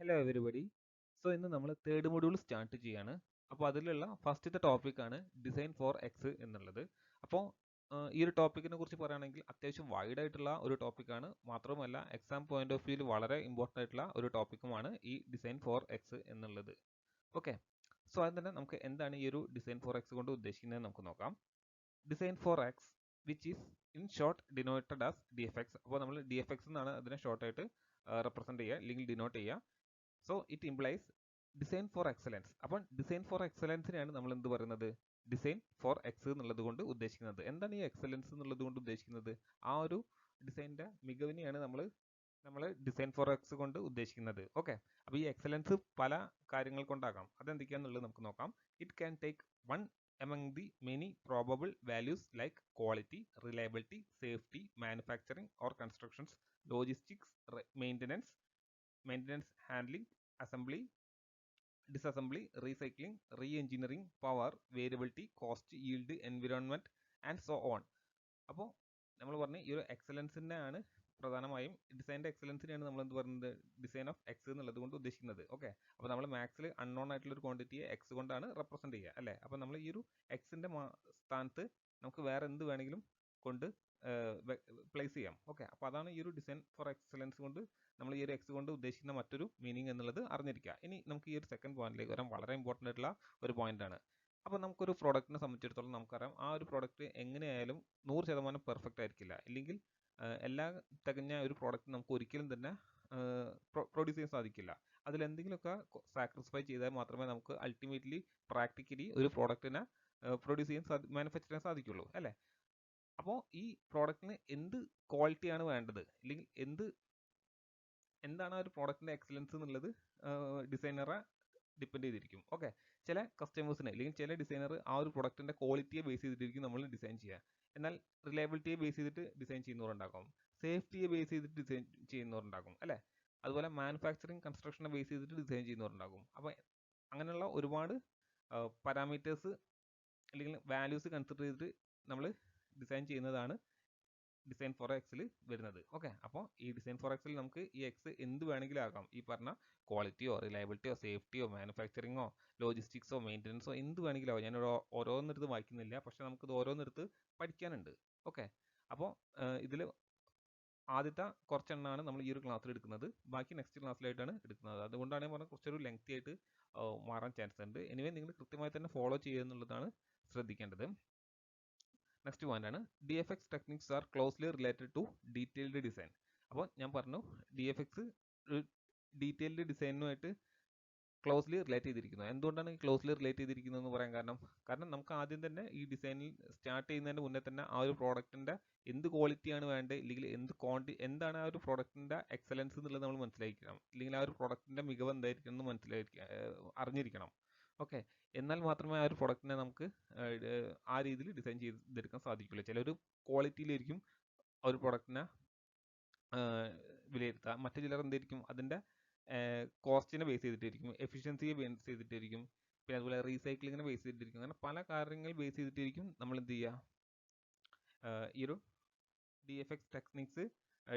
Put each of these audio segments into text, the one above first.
Hello everybody. So ഇന്ന് നമ്മൾ third module start ചെയ്യാണ്. അപ്പോൾ അതിലുള്ള ഫസ്റ്റത്തെ ടോപ്പിക്കാണ് ഡിസൈൻ ഫോർ എക്സ് എന്നുള്ളത്. അപ്പോൾ ഈ ഒരു ടോപ്പിക്കിനെ കുറിച്ച് പറയുകയാണെങ്കിൽ അത്യാവശ്യം വൈഡ് ആയിട്ടുള്ള ഒരു ടോപ്പിക്കാണ്. മാത്രമല്ല എക്സാം പോയിന്റ് ഓഫ് വ്യൂവിൽ വളരെ ഇമ്പോർട്ടൻ്റ് ആയിട്ടുള്ള ഒരു ടോപ്പിക്കുമാണ് ഈ ഡിസൈൻ ഫോർ എക്സ് എന്നുള്ളത്. ഓക്കെ, സോ അത് തന്നെ നമുക്ക് എന്താണ് ഈ ഒരു ഡിസൈൻ ഫോർ എക്സ് കൊണ്ട് ഉദ്ദേശിക്കുന്നത് നമുക്ക് നോക്കാം. Design for X which is in short denoted as D F X. അപ്പോൾ നമ്മൾ ഡി എഫ് എക്സ് എന്നാണ് അതിനെ ഷോർട്ടായിട്ട് റെപ്രസെൻറ്റ് ചെയ്യുക അല്ലെങ്കിൽ ഡിനോട്ട് ചെയ്യുക. So it implies design for excellence. അപ്പം ഡിസൈൻ ഫോർ എക്സലൻസിനെയാണ് നമ്മൾ എന്ത് പറയുന്നത്, ഡിസൈൻ ഫോർ എക്സ് എന്നുള്ളത് കൊണ്ട് ഉദ്ദേശിക്കുന്നത്. എന്താണ് ഈ എക്സലൻസ് എന്നുള്ളത് കൊണ്ട് ഉദ്ദേശിക്കുന്നത്? ആ ഒരു ഡിസൈനിന്റെ മികവിനെയാണ് നമ്മൾ ഡിസൈൻ ഫോർ എക്സ് കൊണ്ട് ഉദ്ദേശിക്കുന്നത്. ഓക്കെ, അപ്പോൾ ഈ എക്സലൻസ് പല കാര്യങ്ങൾ കൊണ്ടാകാം. അതെന്തൊക്കെയാണെന്നുള്ളത് നമുക്ക് നോക്കാം. It can take one among the many probable values like quality, reliability, safety, manufacturing or constructions, logistics, maintenance, handling, assembly, disassembly, recycling, re-engineering, power, variability, cost, yield, environment and so on. അപ്പോൾ നമ്മൾ പറഞ്ഞ ഈ ഒരു എക്സലൻസിനെയാണ് പ്രധാനമായും ഡിസൈൻ്റെ എക്സലൻസിനെയാണ് നമ്മൾ എന്ത് പറയുന്നത്, design of X എന്നുള്ളത് കൊണ്ട് ഉദ്ദേശിക്കുന്നത്. ഓക്കെ, അപ്പോൾ നമ്മൾ മാത്സിൽ അൺനോൺ ആയിട്ടുള്ള ഒരു ക്വാണ്ടിറ്റിയെ എക്സ് കൊണ്ടാണ് റെപ്രസെൻറ്റ് ചെയ്യുക അല്ലേ. അപ്പോൾ നമ്മൾ ഈ ഒരു എക്സിൻ്റെ സ്ഥാനത്ത് നമുക്ക് വേറെ എന്ത് വേണമെങ്കിലും കൊണ്ട് പ്ലേസ് ചെയ്യാം. ഓക്കെ, അപ്പോൾ അതാണ് ഈ ഒരു ഡിസൈൻ ഫോർ എക്സലൻസ് കൊണ്ട് നമ്മൾ ഈ ഒരു എക്സ് കൊണ്ട് ഉദ്ദേശിക്കുന്ന മറ്റൊരു മീനിങ് എന്നുള്ളത് അറിഞ്ഞിരിക്കുക. ഇനി നമുക്ക് ഈ ഒരു സെക്കൻഡ് പോയിന്റിലേക്ക് വരാൻ. വളരെ ഇമ്പോർട്ടൻ്റ് ആയിട്ടുള്ള ഒരു പോയിന്റ് ആണ്. അപ്പോൾ നമുക്കൊരു പ്രോഡക്റ്റിനെ സംബന്ധിച്ചിടത്തോളം നമുക്കറിയാം ആ ഒരു പ്രോഡക്റ്റ് എങ്ങനെയായാലും 100% പെർഫെക്റ്റ് ആയിരിക്കില്ല. ഇല്ലെങ്കിൽ എല്ലാ തികഞ്ഞ ഒരു പ്രോഡക്റ്റ് നമുക്ക് ഒരിക്കലും തന്നെ പ്രൊഡ്യൂസ് ചെയ്യാൻ സാധിക്കില്ല. അതിലെന്തെങ്കിലുമൊക്കെ സാക്രിഫൈ ചെയ്താൽ മാത്രമേ നമുക്ക് അൾട്ടിമേറ്റ്ലി പ്രാക്ടിക്കലി ഒരു പ്രോഡക്റ്റിനെ പ്രൊഡ്യൂസ് ചെയ്യാൻ മാനുഫാക്ചർ ചെയ്യാൻ സാധിക്കുള്ളൂ അല്ലേ. അപ്പോൾ ഈ പ്രോഡക്റ്റിന് എന്ത് ക്വാളിറ്റിയാണ് വേണ്ടത്, അല്ലെങ്കിൽ എന്താണ് ആ ഒരു പ്രോഡക്റ്റിന്റെ എക്സലൻസ് എന്നുള്ളത് ഡിസൈനറെ ഡിപ്പെൻഡ് ചെയ്തിരിക്കും. ഓക്കെ, ചില കസ്റ്റമേഴ്സിന് അല്ലെങ്കിൽ ചില ഡിസൈനർ ആ ഒരു പ്രൊഡക്റ്റിന്റെ ക്വാളിറ്റിയെ ബേസ് ചെയ്തിട്ടിരിക്കും നമ്മൾ ഡിസൈൻ ചെയ്യുക. എന്നാൽ റിലയബിലിറ്റിയെ ബേസ് ചെയ്തിട്ട് ഡിസൈൻ ചെയ്യുന്നവരുണ്ടാകും, സേഫ്റ്റിയെ ബേസ് ചെയ്തിട്ട് ഡിസൈൻ ചെയ്യുന്നവരുണ്ടാകും അല്ലേ. അതുപോലെ മാനുഫാക്ചറിങ് കൺസ്ട്രക്ഷനെ ബേസ് ചെയ്തിട്ട് ഡിസൈൻ ചെയ്യുന്നവരുണ്ടാകും. അപ്പോൾ അങ്ങനെയുള്ള ഒരുപാട് പാരാമീറ്റേഴ്സ് അല്ലെങ്കിൽ വാല്യൂസ് കൺസിഡർ ചെയ്തിട്ട് നമ്മൾ ഡിസൈൻ ചെയ്യുന്നതാണ് ഡിസൈൻ ഫോർ എക്സിൽ വരുന്നത്. ഓക്കെ, അപ്പോൾ ഈ ഡിസൈൻ ഫോർ എക്സിൽ നമുക്ക് ഈ എക്സ് എന്ത് വേണമെങ്കിലും ആകാം. ഈ പറഞ്ഞ ക്വാളിറ്റിയോ റിലയബിലിറ്റിയോ സേഫ്റ്റിയോ മാനുഫാക്ചറിങ്ങോ ലോജിസ്റ്റിക്സോ മെയിൻ്റനൻസോ എന്ത് വേണമെങ്കിലും ആവും. ഞാൻ ഓരോന്നെടുത്ത് വായിക്കുന്നില്ല, പക്ഷെ നമുക്കിത് ഓരോന്നെടുത്ത് പഠിക്കാനുണ്ട്. ഓക്കെ, അപ്പോൾ ഇതിൽ ആദ്യത്തെ കുറച്ചെണ്ണമാണ് നമ്മൾ ഈ ഒരു ക്ലാസ്സിൽ എടുക്കുന്നത്. ബാക്കി നെക്സ്റ്റ് ക്ലാസ്സിലായിട്ടാണ് എടുക്കുന്നത്. അതുകൊണ്ടാണ് ഞാൻ പറഞ്ഞത് കുറച്ചൊരു ലെങ്തി ആയിട്ട് മാറാൻ ചാൻസ് ഉണ്ട്. എനിവേ നിങ്ങൾ കൃത്യമായി തന്നെ ഫോളോ ചെയ്യുക എന്നുള്ളതാണ് ശ്രദ്ധിക്കേണ്ടത്. നെക്സ്റ്റ് പോയിന്റ് ആണ് D F X techniques are closely related to detailed design. അപ്പോൾ ഞാൻ പറഞ്ഞു ഡി എഫ് എക്സ് ഒരു ഡീറ്റെയിൽഡ് ഡിസൈനുമായിട്ട് ക്ലോസ്ലി റിലേറ്റ് ചെയ്തിരിക്കുന്നു. എന്തുകൊണ്ടാണ് ക്ലോസ്ലി റിലേറ്റ് ചെയ്തിരിക്കുന്നത് എന്ന് പറയാൻ കാരണം നമുക്ക് ആദ്യം തന്നെ ഈ ഡിസൈനിൽ സ്റ്റാർട്ട് ചെയ്യുന്നതിന് മുന്നേ തന്നെ ആ ഒരു പ്രോഡക്റ്റിന്റെ എന്ത് ക്വാളിറ്റിയാണ് വേണ്ടത്, ഇല്ലെങ്കിൽ എന്താണ് ആ ഒരു പ്രോഡക്റ്റിന്റെ എക്സലൻസ് എന്നുള്ളത് നമ്മൾ മനസ്സിലാക്കണം. ഇല്ലെങ്കിൽ ആ ഒരു പ്രോഡക്റ്റിന്റെ മികവ് എന്തായിരിക്കണം എന്ന് അറിഞ്ഞിരിക്കണം. ഓക്കെ, എന്നാൽ മാത്രമേ ആ ഒരു പ്രൊഡക്റ്റിനെ നമുക്ക് ആ രീതിയിൽ ഡിസൈൻ ചെയ്തെടുക്കാൻ സാധിക്കുള്ളൂ. ചിലൊരു ക്വാളിറ്റിയിലായിരിക്കും ആ ഒരു പ്രൊഡക്റ്റിനെ വിലയിരുത്തുക, മറ്റു ചിലർ എന്തായിരിക്കും അതിൻ്റെ കോസ്റ്റിനെ ബേസ് ചെയ്തിട്ടായിരിക്കും, എഫിഷ്യൻസിയെ ബേസ് ചെയ്തിട്ടായിരിക്കും, പിന്നെ അതുപോലെ റീസൈക്ലിങ്ങിനെ ബേസ് ചെയ്തിട്ടിരിക്കും. അങ്ങനെ പല കാര്യങ്ങൾ ബേസ് ചെയ്തിട്ടായിരിക്കും നമ്മൾ എന്ത് ചെയ്യുക ഈ ഒരു D F X techniques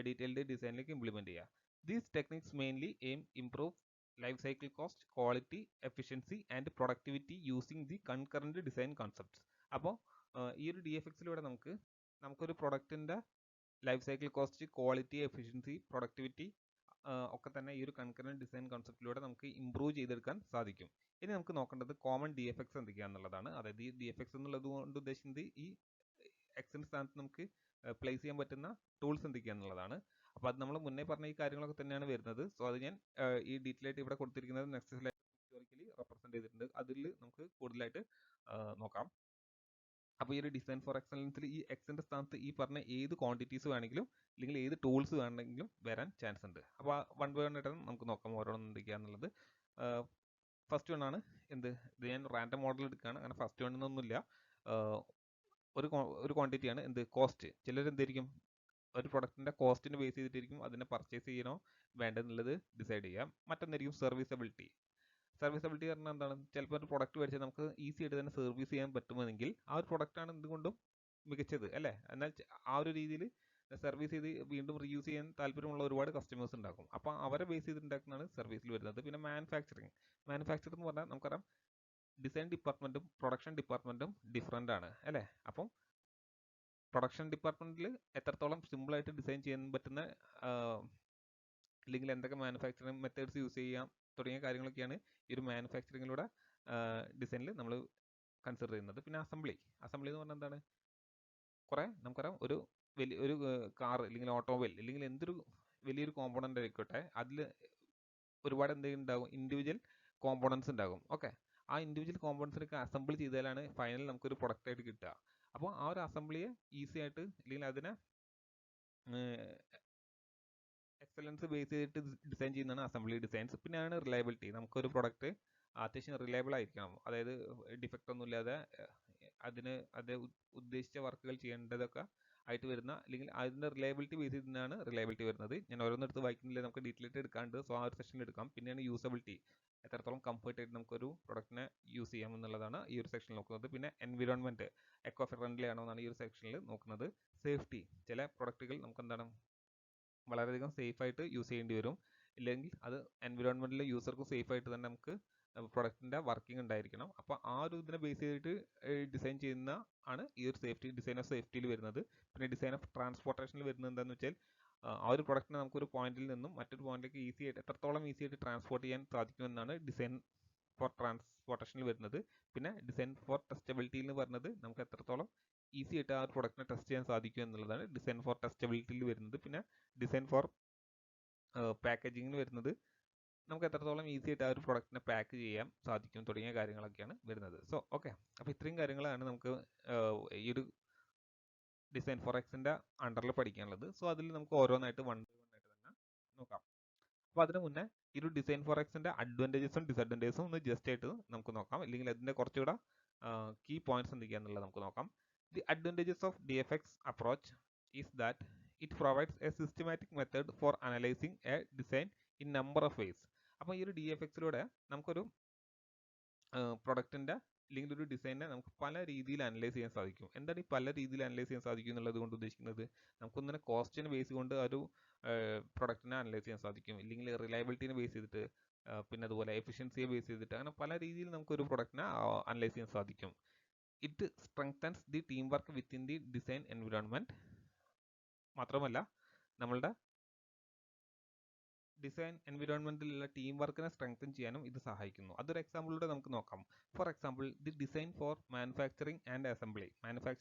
detailed ഡിസൈനിലേക്ക് ഇംപ്ലിമെൻറ്റ് ചെയ്യുക. These techniques mainly aim improve life cycle cost, quality, efficiency and productivity using the concurrent design concepts. അപ്പോൾ ഈ ഒരു ഡി എഫ് എക്സിലൂടെ നമുക്കൊരു പ്രൊഡക്റ്റിൻ്റെ life cycle cost, quality, efficiency, productivity ഒക്കെ തന്നെ ഈ ഒരു കൺകറന്റ് ഡിസൈൻ കോൺസെപ്റ്റിലൂടെ നമുക്ക് ഇംപ്രൂവ് ചെയ്തെടുക്കാൻ സാധിക്കും. ഇനി നമുക്ക് നോക്കേണ്ടത് കോമൺ ഡി എഫ് എക്സ് എന്തൊക്കെയാണെന്നുള്ളതാണ്. അതായത് ഈ ഡി എഫ് എക്സ് എന്നുള്ളത് കൊണ്ട് ഉദ്ദേശിക്കുന്നത് ഈ എക്സിൻ്റെ സ്ഥാനത്ത് നമുക്ക് പ്ലേസ് ചെയ്യാൻ പറ്റുന്ന ടൂൾസ് എന്തൊക്കെയാണെന്നുള്ളതാണ്. അപ്പോൾ അത് നമ്മൾ മുന്നേ പറഞ്ഞ ഈ കാര്യങ്ങളൊക്കെ തന്നെയാണ് വരുന്നത്. സോ അത് ഞാൻ ഈ ഡീറ്റെയിൽ ആയിട്ട് ഇവിടെ കൊടുത്തിരിക്കുന്നത് നെക്സ്റ്റ് സ്ലൈഡ് ഹിസ്റ്റോറിക്കലി റെപ്രസെന്റ് ചെയ്തിട്ടുണ്ട്. അതിൽ നമുക്ക് കൂടുതലായിട്ട് നോക്കാം. അപ്പോൾ ഈ ഒരു ഡിസൈൻ ഫോർ എക്സലൻസിൽ ഈ എക്സിൻ്റെ സ്ഥാനത്ത് ഈ പറഞ്ഞ ഏത് ക്വാണ്ടിറ്റീസ് വേണമെങ്കിലും അല്ലെങ്കിൽ ഏത് ടൂൾസ് വേണമെങ്കിലും വരാൻ ചാൻസ് ഉണ്ട്. അപ്പോൾ വൺ ബൈ വൺ ആയിട്ട് നമുക്ക് നോക്കാം ഓരോന്നും എന്തൊക്കെയാണെന്നുള്ളത്. ഫസ്റ്റ് വൺ ആണ് ഇത് ഞാൻ റാൻഡം മോഡൽ എടുക്കുകയാണ്. അങ്ങനെ ഫസ്റ്റ് വൺ എന്നൊന്നുമില്ല, ഒരു ക്വാണ്ടിറ്റിയാണ് എന്ത് കോസ്റ്റ്. ചിലർ എന്തായിരിക്കും ഒരു പ്രൊഡക്റ്റിന്റെ കോസ്റ്റിന് ബേസ് ചെയ്തിട്ടായിരിക്കും അതിനെ പർച്ചേസ് ചെയ്യണോ വേണ്ടെന്നുള്ളത് ഡിസൈഡ് ചെയ്യാം. മറ്റൊന്നായിരിക്കും സർവീസബിലിറ്റി. സർവീസബിലിറ്റി പറഞ്ഞാൽ എന്താണ്, ചിലപ്പോൾ ഒരു പ്രൊഡക്റ്റ് മേടിച്ചാൽ നമുക്ക് ഈസി ആയിട്ട് തന്നെ സർവീസ് ചെയ്യാൻ പറ്റുമെങ്കിൽ ആ ഒരു പ്രൊഡക്റ്റാണ് എന്തുകൊണ്ടും മികച്ചത് അല്ലേ. എന്നാൽ ആ ഒരു രീതിയിൽ സർവീസ് ചെയ്ത് വീണ്ടും റീയൂസ് ചെയ്യാൻ താല്പര്യമുള്ള ഒരുപാട് കസ്റ്റമേഴ്സ് ഉണ്ടാകും. അപ്പോൾ അവരെ ബേസ് ചെയ്തിട്ടുണ്ടാക്കുന്നതാണ് സർവീസിൽ വരുന്നത്. പിന്നെ മാനുഫാക്ചറിങ് എന്ന് പറഞ്ഞാൽ നമുക്കറിയാം ഡിസൈൻ ഡിപ്പാർട്ട്മെന്റും പ്രൊഡക്ഷൻ ഡിപ്പാർട്ട്മെന്റും ഡിഫറെൻ്റ് ആണ് അല്ലേ. അപ്പം പ്രൊഡക്ഷൻ ഡിപ്പാർട്ട്മെന്റിൽ എത്രത്തോളം സിമ്പിളായിട്ട് ഡിസൈൻ ചെയ്യാൻ പറ്റുന്ന അല്ലെങ്കിൽ എന്തൊക്കെ മാനുഫാക്ചറിങ് മെത്തേഡ്സ് യൂസ് ചെയ്യാം തുടങ്ങിയ കാര്യങ്ങളൊക്കെയാണ് ഈ ഒരു മാനുഫാക്ചറിങ്ങിലൂടെ ഡിസൈനിൽ നമ്മൾ കൺസിഡർ ചെയ്യുന്നത്. പിന്നെ അസംബ്ലി എന്ന് പറഞ്ഞാൽ എന്താണ്, കുറേ നമുക്കറിയാം ഒരു കാർ അല്ലെങ്കിൽ ഓട്ടോമൊബൈൽ അല്ലെങ്കിൽ എന്തൊരു വലിയൊരു കോമ്പോണൻ്റ് ആയിക്കോട്ടെ, അതിൽ ഒരുപാട് എന്തെങ്കിലും ഉണ്ടാകും, ഇൻഡിവിജ്വൽ കോമ്പോണൻസ് ഉണ്ടാകും. ഓക്കെ, ആ ഇൻഡിവിജ്വൽ കോമ്പോണൻസിനൊക്കെ അസംബിൾ ചെയ്താലാണ് ഫൈനൽ നമുക്കൊരു പ്രൊഡക്റ്റ് ആയിട്ട് കിട്ടുക. അപ്പോൾ ആ ഒരു അസംബ്ലിയെ ഈസി ആയിട്ട് അല്ലെങ്കിൽ അതിനെ എക്സലൻസ് ബേസ് ചെയ്തിട്ട് ഡിസൈൻ ചെയ്യുന്നതാണ് അസംബ്ലി ഡിസൈൻസ്. പിന്നെയാണ് റിലയബിലിറ്റി. നമുക്കൊരു പ്രൊഡക്റ്റ് അത്യാവശ്യം റിലയബിൾ ആയിരിക്കണം, അതായത് ഡിഫക്റ്റ് ഒന്നും ഇല്ലാതെ അത് ഉദ്ദേശിച്ച വർക്കുകൾ ചെയ്യേണ്ടതൊക്കെ ആയിട്ട് വരുന്ന, അല്ലെങ്കിൽ അതിൻ്റെ റിലയബിലിറ്റി ബേസ് ചെയ്തിട്ടാണ് റിലയബിലിറ്റി വരുന്നത്. ഞാൻ ഓരോന്നെടുത്ത് വായിക്കുന്നില്ല, നമുക്ക് ഡീറ്റെയിൽ ആയിട്ട് എടുക്കാണ്ട്, സോ ആ ഒരു സെക്ഷനിൽ എടുക്കാം. പിന്നെയാണ് യൂസബിലിറ്റി, എത്രത്തോളം കംഫർട്ട് ആയിട്ട് നമുക്കൊരു പ്രൊഡക്റ്റിനെ യൂസ് ചെയ്യാം എന്നുള്ളതാണ് ഈ ഒരു സെക്ഷനിൽ നോക്കുന്നത്. പിന്നെ എൻവിറോൺമെന്റ് എക്കോ ഫ്രണ്ട്ലി ആണോ എന്നാണ് ഈ ഒരു സെക്ഷനിൽ നോക്കുന്നത്. സേഫ്റ്റി, ചില പ്രൊഡക്റ്റുകൾ നമുക്ക് എന്താണ് വളരെയധികം സേഫ് ആയിട്ട് യൂസ് ചെയ്യേണ്ടി വരും, ഇല്ലെങ്കിൽ അത് എൻവിറോൺമെന്റിൽ യൂസർക്ക് സേഫ് ആയിട്ട് തന്നെ നമുക്ക് പ്രൊഡക്റ്റിന്റെ വർക്കിംഗ് ഉണ്ടായിരിക്കണം. അപ്പോൾ ആ ഒരു ഇതിനെ ബേസ് ചെയ്തിട്ട് ഡിസൈൻ ചെയ്യുന്ന ആണ് ഈ ഒരു ഡിസൈൻ ഓഫ് സേഫ്റ്റിയിൽ വരുന്നത്. പിന്നെ ഡിസൈൻ ഓഫ് ട്രാൻസ്പോർട്ടേഷനിൽ വരുന്നത് എന്താണെന്ന് വെച്ചാൽ ആ ഒരു പ്രൊഡക്റ്റിനെ നമുക്കൊരു പോയിന്റിൽ നിന്നും മറ്റൊരു പോയിന്റിലേക്ക് എത്രത്തോളം ഈസി ആയിട്ട് ട്രാൻസ്പോർട്ട് ചെയ്യാൻ സാധിക്കുമെന്നാണ് ഡിസൈൻ ഫോർ ട്രാൻസ്പോർട്ടേഷനിൽ വരുന്നത്. പിന്നെ ഡിസൈൻ ഫോർ ടെസ്റ്റബിലിറ്റി എന്ന് പറഞ്ഞത് നമുക്ക് എത്രത്തോളം ഈസി ആയിട്ട് ആ ഒരു പ്രൊഡക്റ്റിനെ ടെസ്റ്റ് ചെയ്യാൻ സാധിക്കും എന്നുള്ളതാണ് ഡിസൈൻ ഫോർ ടെസ്റ്റബിലിറ്റിയിൽ വരുന്നത്. പിന്നെ ഡിസൈൻ ഫോർ പാക്കേജിങ്ങിൽ വരുന്നത് നമുക്ക് എത്രത്തോളം ഈസി ആയിട്ട് ആ ഒരു പ്രൊഡക്റ്റിനെ പാക്ക് ചെയ്യാൻ സാധിക്കും തുടങ്ങിയ കാര്യങ്ങളൊക്കെയാണ് വരുന്നത്. സോ ഓക്കെ, അപ്പോൾ ഇത്രയും കാര്യങ്ങളാണ് നമുക്ക് ഈ ഒരു ഡിസൈൻ ഫോർ എക്സിന്റെ അണ്ടറിൽ പഠിക്കാനുള്ളത്. സോ അതിൽ നമുക്ക് ഓരോന്നായിട്ട് വൺ ബൈ വൺ ആയിട്ട് തന്നെ നോക്കാം. അപ്പോൾ അതിന് മുന്നേ ഈ ഒരു ഡിസൈൻ ഫോർ എക്സിന്റെ അഡ്വാൻറ്റേജസും ഡിസഡ്വാൻറ്റേജസും ഒന്ന് ജസ്റ്റ് ആയിട്ട് നമുക്ക് നോക്കാം, അല്ലെങ്കിൽ അതിന്റെ കുറച്ചുകൂടെ കീ പോയിന്റ്സ് എന്തൊക്കെയാണെന്നുള്ളത് നമുക്ക് നോക്കാം. The advantages of DFX approach is that it provides A systematic method for analysing A design in number of ways. അപ്പോൾ ഈ ഒരു DFXലൂടെ നമുക്കൊരു പ്രൊഡക്റ്റിന്റെ അല്ലെങ്കിൽ ഒരു ഡിസൈനെ നമുക്ക് പല രീതിയിൽ അനലൈസ് ചെയ്യാൻ സാധിക്കും. എന്താണ് ഈ പല രീതിയിൽ അനലൈസ് ചെയ്യാൻ സാധിക്കും എന്നുള്ളത് കൊണ്ട് ഉദ്ദേശിക്കുന്നത്, നമുക്കൊന്നിനെ കോസ്റ്റിനെ ബേസ് കൊണ്ട് ഒരു പ്രൊഡക്റ്റിനെ അനലൈസ് ചെയ്യാൻ സാധിക്കും, ഇല്ലെങ്കിൽ റിലയബിലിറ്റിനെ ബേസ് ചെയ്തിട്ട്, പിന്നെ അതുപോലെ എഫിഷ്യൻസിയെ ബേസ് ചെയ്തിട്ട്, അങ്ങനെ പല രീതിയിൽ നമുക്കൊരു പ്രൊഡക്റ്റിനെ അനലൈസ് ചെയ്യാൻ സാധിക്കും. It strengthens the teamwork within the design environment. മാത്രമല്ല നമ്മളുടെ ഡിസൈൻ എൻവിറോൺമെന്റിലുള്ള ടീം വർക്കിനെ സ്ട്രെങ്തൻ ചെയ്യാനും ഇത് സഹായിക്കുന്നു. അതൊരു എക്സാമ്പിളിലൂടെ നമുക്ക് നോക്കാം. For example, the design for manufacturing and assembly.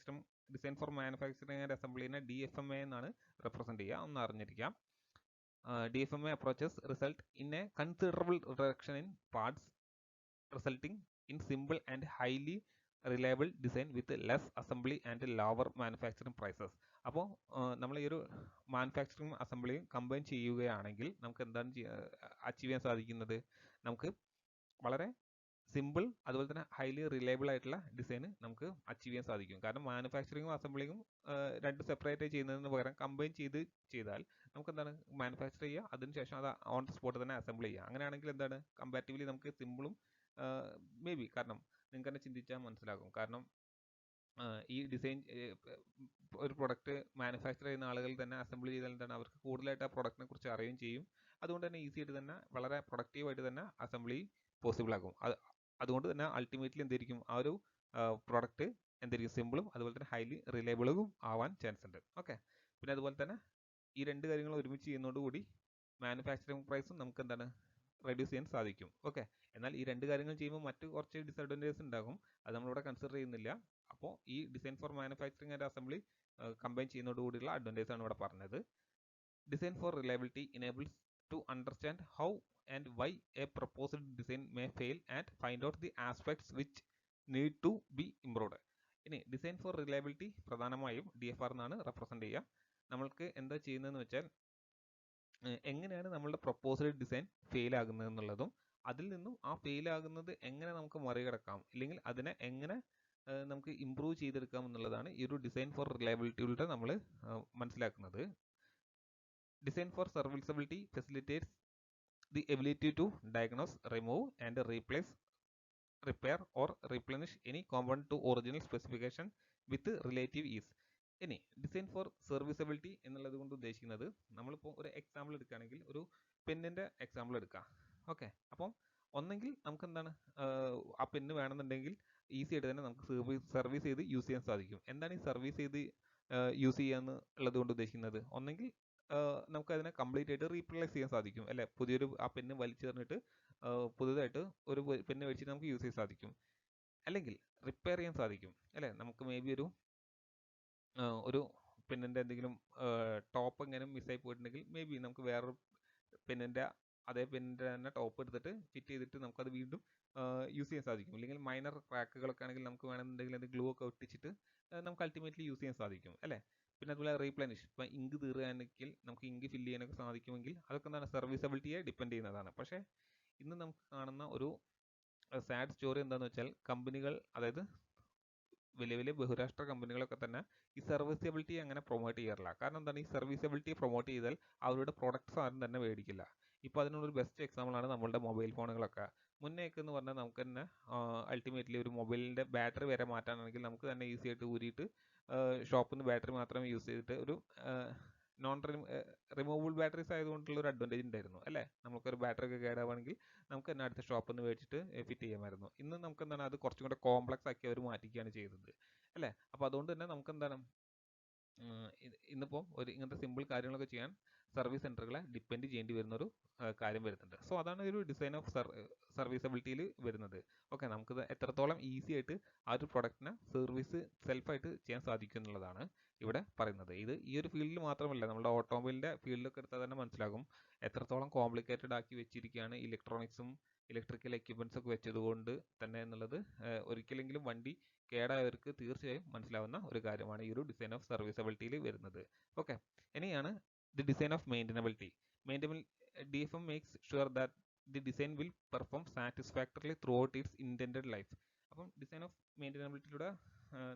Design for manufacturing and അസംബ്ലിനെ DFMA എന്നാണ് റെപ്രസെന്റ് ചെയ്യുക, ഒന്ന് അറിഞ്ഞിരിക്കാം. DFMA approaches result in a considerable reduction in parts, resulting in simple and highly reliable design with less assembly and lower manufacturing prices. അപ്പോൾ നമ്മൾ ഈ ഒരു manufacturing അസംബ്ലിയും combine ചെയ്യുകയാണെങ്കിൽ നമുക്ക് എന്താണ് അച്ചീവ് ചെയ്യാൻ സാധിക്കുന്നത്, നമുക്ക് വളരെ സിമ്പിൾ അതുപോലെ തന്നെ ഹൈലി റിലയബിൾ ആയിട്ടുള്ള ഡിസൈൻ നമുക്ക് അച്ചീവ് ചെയ്യാൻ സാധിക്കും. കാരണം മാനുഫാക്ചറിങ്ങും അസംബ്ലിങ്ങും രണ്ട് സെപ്പറേറ്റ് ചെയ്യുന്നതിന് പകരം കമ്പൈൻ ചെയ്താൽ നമുക്ക് എന്താണ് മാനുഫാക്ചർ ചെയ്യുക, അതിനുശേഷം അത് ഓൺ ദ സ്പോട്ട് തന്നെ അസംബിൾ ചെയ്യുക. അങ്ങനെയാണെങ്കിൽ എന്താണ് കമ്പാരിറ്റീവ്ലി നമുക്ക് സിമ്പിളും മേ ബി, കാരണം നിങ്ങൾക്ക് തന്നെ ചിന്തിച്ചാൽ മനസ്സിലാകും. കാരണം ഈ ഡിസൈൻ ഒരു പ്രൊഡക്റ്റ് മാനുഫാക്ചർ ചെയ്യുന്ന ആളുകൾ തന്നെ അസംബിൾ ചെയ്താൽ എന്താണ് അവർക്ക് കൂടുതലായിട്ട് ആ പ്രൊഡക്റ്റിനെ കുറിച്ച് അറിയുകയും ചെയ്യും. അതുകൊണ്ട് തന്നെ ഈസി ആയിട്ട് തന്നെ വളരെ പ്രൊഡക്റ്റീവായിട്ട് തന്നെ അസംബ്ലി പോസിബിൾ ആകും. അതുകൊണ്ട് തന്നെ അൾട്ടിമേറ്റ്ലി എന്തായിരിക്കും ആ ഒരു പ്രൊഡക്റ്റ് എന്തായിരിക്കും സിമ്പിളും അതുപോലെ തന്നെ ഹൈലി റിലയബിളും ആവാൻ ചാൻസ് ഉണ്ട്. ഓക്കെ, പിന്നെ അതുപോലെ തന്നെ ഈ രണ്ട് കാര്യങ്ങൾ ഒരുമിച്ച് ചെയ്യുന്നതോടുകൂടി മാനുഫാക്ചറിങ് പ്രൈസും നമുക്ക് എന്താണ് റെഡ്യൂസ് ചെയ്യാൻ സാധിക്കും. ഓക്കെ, എന്നാൽ ഈ രണ്ട് കാര്യങ്ങൾ ചെയ്യുമ്പോൾ മറ്റ് കുറച്ച് ഡിസഡ്വാൻറ്റേജസ് ഉണ്ടാകും, അത് നമ്മളിവിടെ കൺസിഡർ ചെയ്യുന്നില്ല. അപ്പോൾ ഈ design for manufacturing and assembly combine ചെയ്യുന്നതോടുകൂടിയുള്ള അഡ്വാൻറ്റേജ് ആണ് ഇവിടെ പറഞ്ഞത്. Design for reliability enables to understand how and why a proposed design may fail and find out the aspects which need to be improved. ഇനി design for reliability പ്രധാനമായും DFR എന്നാണ് represent ചെയ്യുക. നമ്മൾക്ക് എന്താ ചെയ്യുന്നതെന്ന് വെച്ചാൽ എങ്ങനെയാണ് നമ്മളുടെ പ്രൊപ്പോസൽ ഡിസൈൻ ഫെയിൽ ആകുന്നത് എന്നുള്ളതും അതിൽ നിന്നും ആ ഫെയിൽ ആകുന്നത് എങ്ങനെ നമുക്ക് മറികടക്കാം, അല്ലെങ്കിൽ അതിനെ എങ്ങനെ നമുക്ക് ഇംപ്രൂവ് ചെയ്തെടുക്കാം എന്നുള്ളതാണ് ഈ ഒരു ഡിസൈൻ ഫോർ റിലയബിലിറ്റിയിലൂടെ നമ്മൾ മനസ്സിലാക്കുന്നത്. Design for serviceability facilitates the ability to diagnose, remove and replace, repair or replenish any component to original specification with relative ease. ഇനി ഡിസൈൻ ഫോർ സെർവിസബിലിറ്റി എന്നുള്ളത് കൊണ്ട് ഉദ്ദേശിക്കുന്നത് നമ്മളിപ്പോൾ ഒരു എക്സാമ്പിൾ എടുക്കുകയാണെങ്കിൽ ഒരു പെന്നിൻ്റെ എക്സാമ്പിൾ എടുക്കാം. ഓക്കെ, അപ്പം ഒന്നെങ്കിൽ നമുക്ക് എന്താണ് ആ പെന്ന് വേണമെന്നുണ്ടെങ്കിൽ ഈസി ആയിട്ട് തന്നെ നമുക്ക് സർവീസ് ചെയ്ത് യൂസ് ചെയ്യാൻ സാധിക്കും. എന്താണ് ഈ സർവീസ് ചെയ്ത് യൂസ് ചെയ്യാന്ന് ഉള്ളത് കൊണ്ട് ഉദ്ദേശിക്കുന്നത്? ഒന്നെങ്കിൽ നമുക്ക് അതിനെ കംപ്ലീറ്റ് ആയിട്ട് റീപ്ലേസ് ചെയ്യാൻ സാധിക്കും അല്ലെ, പുതിയൊരു ആ പെന്ന് വലിച്ചെറിഞ്ഞിട്ട് പുതുതായിട്ട് ഒരു പെന്ന് മേടിച്ചിട്ട് നമുക്ക് യൂസ് ചെയ്യാൻ സാധിക്കും. അല്ലെങ്കിൽ റിപ്പയർ ചെയ്യാൻ സാധിക്കും അല്ലെ, നമുക്ക് മേ ബി ഒരു പെന്നിൻ്റെ എന്തെങ്കിലും ടോപ്പ് എങ്ങനെ മിസ്സായി പോയിട്ടുണ്ടെങ്കിൽ മേ ബി നമുക്ക് വേറൊരു പെന്നിൻ്റെ അതേ പെന്നിൻ്റെ തന്നെ ടോപ്പ് എടുത്തിട്ട് ഫിറ്റ് ചെയ്തിട്ട് നമുക്കത് വീണ്ടും യൂസ് ചെയ്യാൻ സാധിക്കും. അല്ലെങ്കിൽ മൈനർ ക്രാക്കുകളൊക്കെ ആണെങ്കിൽ നമുക്ക് വേണമെന്നുണ്ടെങ്കിൽ അത് ഗ്ലൂ ഒക്കെ ഒട്ടിച്ചിട്ട് നമുക്ക് അൾട്ടിമേറ്റ്ലി യൂസ് ചെയ്യാൻ സാധിക്കും അല്ലേ. പിന്നെ അതുപോലെ റീപ്ലനിഷ്, ഇപ്പം ഇങ്ക് തീരുകയാണെങ്കിൽ നമുക്ക് ഇങ്ക് ഫില്ല് ചെയ്യാനൊക്കെ സാധിക്കുമെങ്കിൽ അതൊക്കെ എന്താണ് സർവീസബിലിറ്റിയെ ഡിപ്പെൻഡ് ചെയ്യുന്നതാണ്. പക്ഷേ ഇന്ന് നമുക്ക് കാണുന്ന ഒരു സാഡ് സ്റ്റോറി എന്താണെന്ന് വെച്ചാൽ കമ്പനികൾ, അതായത് വലിയ വലിയ ബഹുരാഷ്ട്ര കമ്പനികളൊക്കെ തന്നെ ഈ സർവീസബിലിറ്റി അങ്ങനെ പ്രൊമോട്ട് ചെയ്യാറില്ല. കാരണം എന്താണ്, ഈ സർവീസബിലിറ്റി പ്രൊമോട്ട് ചെയ്താൽ അവരുടെ പ്രൊഡക്ട്സ് ആരും തന്നെ മേടിക്കില്ല. ഇപ്പോൾ അതിനുള്ളൊരു ബെസ്റ്റ് എക്സാമ്പിളാണ് നമ്മളുടെ മൊബൈൽ ഫോണുകളൊക്കെ. മുന്നേക്ക് എന്ന് പറഞ്ഞാൽ നമുക്ക് തന്നെ അൾട്ടിമേറ്റ്ലി ഒരു മൊബൈലിൻ്റെ ബാറ്ററി വരെ മാറ്റാനാണെങ്കിൽ നമുക്ക് തന്നെ ഈസി ആയിട്ട് ഊരിയിട്ട് ഷോപ്പിൽ നിന്ന് ബാറ്ററി മാത്രമേ യൂസ് ചെയ്തിട്ട് ഒരു നോൺ റിമൂവബിൾ ബാറ്ററീസ് ആയതുകൊണ്ടുള്ള ഒരു അഡ്വാൻറ്റേജ് ഉണ്ടായിരുന്നു അല്ലേ. നമുക്കൊരു ബാറ്ററി ഒക്കെ കേടാവുകയാണെങ്കിൽ നമുക്ക് തന്നെ അടുത്ത ഷോപ്പിൽ നിന്ന് മേടിച്ചിട്ട് ഫിറ്റ് ചെയ്യാമായിരുന്നു. ഇന്ന് നമുക്ക് എന്താണ് അത് കുറച്ചും കൂടെ കോംപ്ലക്സ് ആക്കി അവർ മാറ്റിക്കുകയാണ് ചെയ്തത് അല്ലേ. അപ്പോൾ അതുകൊണ്ട് തന്നെ നമുക്ക് എന്താണ് ഇന്നിപ്പോൾ ഒരു ഇങ്ങനത്തെ സിമ്പിൾ കാര്യങ്ങളൊക്കെ ചെയ്യാൻ സർവീസ് സെൻറ്ററുകളെ ഡിപ്പെൻഡ് ചെയ്യേണ്ടി വരുന്നൊരു കാര്യം വരുന്നുണ്ട്. സോ അതാണ് ഒരു ഡിസൈൻ ഓഫ് സർവീസബിലിറ്റിയിൽ വരുന്നത്. ഓക്കെ, നമുക്കിത് എത്രത്തോളം ഈസി ആയിട്ട് ആ ഒരു പ്രൊഡക്റ്റിനെ സർവീസ് സെൽഫായിട്ട് ചെയ്യാൻ സാധിക്കും എന്നുള്ളതാണ് ഇവിടെ പറയുന്നത്. ഇത് ഈ ഒരു ഫീൽഡിൽ മാത്രമല്ല, നമ്മുടെ ഓട്ടോമൊബൈലിൻ്റെ ഫീൽഡൊക്കെ എടുത്താൽ തന്നെ മനസ്സിലാകും എത്രത്തോളം കോംപ്ലിക്കേറ്റഡ് ആക്കി വെച്ചിരിക്കുകയാണ് ഇലക്ട്രോണിക്സും ഇലക്ട്രിക്കൽ എക്യുപ്മെൻറ്റ്സ് ഒക്കെ വെച്ചതുകൊണ്ട് തന്നെ എന്നുള്ളത് ഒരിക്കലെങ്കിലും വണ്ടി കേടായവർക്ക് തീർച്ചയായും മനസ്സിലാവുന്ന ഒരു കാര്യമാണ് ഈ ഒരു ഡിസൈൻ ഓഫ് സർവീസബിലിറ്റിയിൽ വരുന്നത്. ഓക്കെ, ഇനിയാണ് the design of maintainability. DFM makes sure that the design will perform satisfactorily throughout its intended life. അപ്പം ഡിസൈൻ ഓഫ് മെയിൻ്റനബിലിറ്റിയിലൂടെ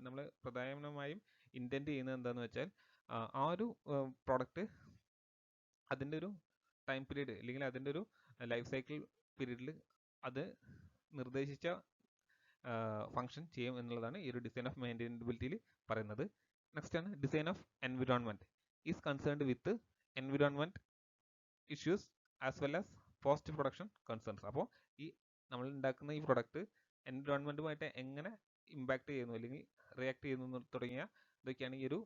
നമ്മൾ പ്രധാനമായും ഇൻറ്റൻറ്റ് ചെയ്യുന്നത് എന്താണെന്ന് വെച്ചാൽ ആ ഒരു പ്രോഡക്റ്റ് അതിൻ്റെ ഒരു ടൈം പീരീഡ് അല്ലെങ്കിൽ അതിൻ്റെ ഒരു ലൈഫ് സൈക്കിൾ പീരീഡിൽ അത് നിർദ്ദേശിച്ച ഫംഗ്ഷൻ ചെയ്യും എന്നുള്ളതാണ് ഈ ഒരു ഡിസൈൻ ഓഫ് മെയിൻ്റെനബിലിറ്റിയിൽ പറയുന്നത്. നെക്സ്റ്റ് ആണ് design of environment is concerned with environment issues as well as post production concerns. അപ്പോൾ ഈ നമ്മൾ ഉണ്ടാക്കുന്ന ഈ പ്രൊഡക്റ്റ് എൻവിറോൺമെൻറ്റുമായിട്ട് എങ്ങനെ ഇമ്പാക്ട് ചെയ്യുന്നു അല്ലെങ്കിൽ റിയാക്ട് ചെയ്യുന്നു തുടങ്ങിയ ഇതൊക്കെയാണ് ഈ ഒരു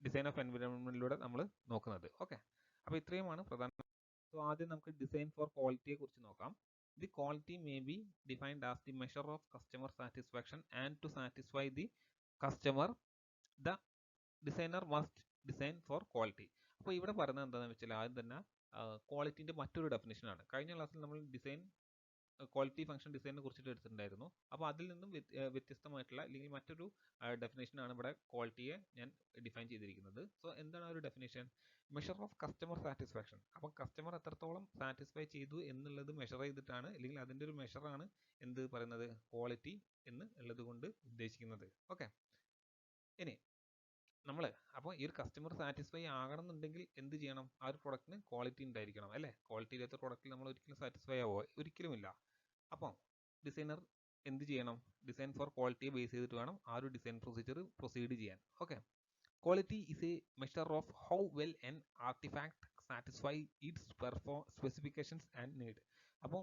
ഡിസൈൻ ഓഫ് എൻവിറോൺമെൻറ്റിലൂടെ നമ്മൾ നോക്കുന്നത്. ഓക്കെ, അപ്പോൾ ഇത്രയുമാണ് പ്രധാന. സോ ആദ്യം നമുക്ക് ഡിസൈൻ ഫോർ ക്വാളിറ്റിയെ കുറിച്ച് നോക്കാം. The quality may be defined as the measure of customer satisfaction, and to satisfy the customer the designer must design for quality. അപ്പോൾ ഇവിടെ പറയുന്നത് എന്താണെന്ന് വെച്ചാൽ ആദ്യം തന്നെ ക്വാളിറ്റിൻ്റെ മറ്റൊരു ഡെഫിനേഷനാണ്. കഴിഞ്ഞ ക്ലാസ്സിൽ നമ്മൾ ഡിസൈൻ ക്വാളിറ്റി ഫംഗ്ഷൻ ഡിസൈനിനെ കുറിച്ചിട്ട് എടുത്തിട്ടുണ്ടായിരുന്നു. അപ്പോൾ അതിൽ നിന്നും വ്യത്യസ്തമായിട്ടുള്ള അല്ലെങ്കിൽ മറ്റൊരു ഡെഫിനേഷനാണ് ഇവിടെ ക്വാളിറ്റിയെ ഞാൻ ഡിഫൈൻ ചെയ്തിരിക്കുന്നത്. സോ എന്താണ് ആ ഒരു definition? Measure of customer satisfaction. അപ്പം കസ്റ്റമർ എത്രത്തോളം സാറ്റിസ്ഫൈ ചെയ്തു എന്നുള്ളത് മെഷർ ചെയ്തിട്ടാണ്, അല്ലെങ്കിൽ അതിൻ്റെ ഒരു മെഷറാണ് എന്ത് പറയുന്നത്, ക്വാളിറ്റി എന്ന് ഉള്ളത് കൊണ്ട് ഉദ്ദേശിക്കുന്നത്. ഓക്കെ, ഇനി നമ്മൾ അപ്പോൾ ഈ ഒരു കസ്റ്റമർ സാറ്റിസ്ഫൈ ആകണം എന്നുണ്ടെങ്കിൽ എന്ത് ചെയ്യണം? ആ ഒരു പ്രൊഡക്റ്റിന് ക്വാളിറ്റി ഉണ്ടായിരിക്കണം അല്ലേ. ക്വാളിറ്റി ഇല്ലാത്ത പ്രൊഡക്റ്റിൽ നമ്മൾ ഒരിക്കലും സാറ്റിസ്ഫൈ ആവോ? ഒരിക്കലുമില്ല. അപ്പോൾ ഡിസൈനർ എന്ത് ചെയ്യണം? ഡിസൈൻ ഫോർ ക്വാളിറ്റിയെ ബേസ് ചെയ്തിട്ട് വേണം ആ ഒരു ഡിസൈൻ പ്രൊസീജിയർ പ്രൊസീഡ് ചെയ്യാൻ. Okay, quality is a measure of how well N artefact satisfy it's specifications and need. അപ്പോൾ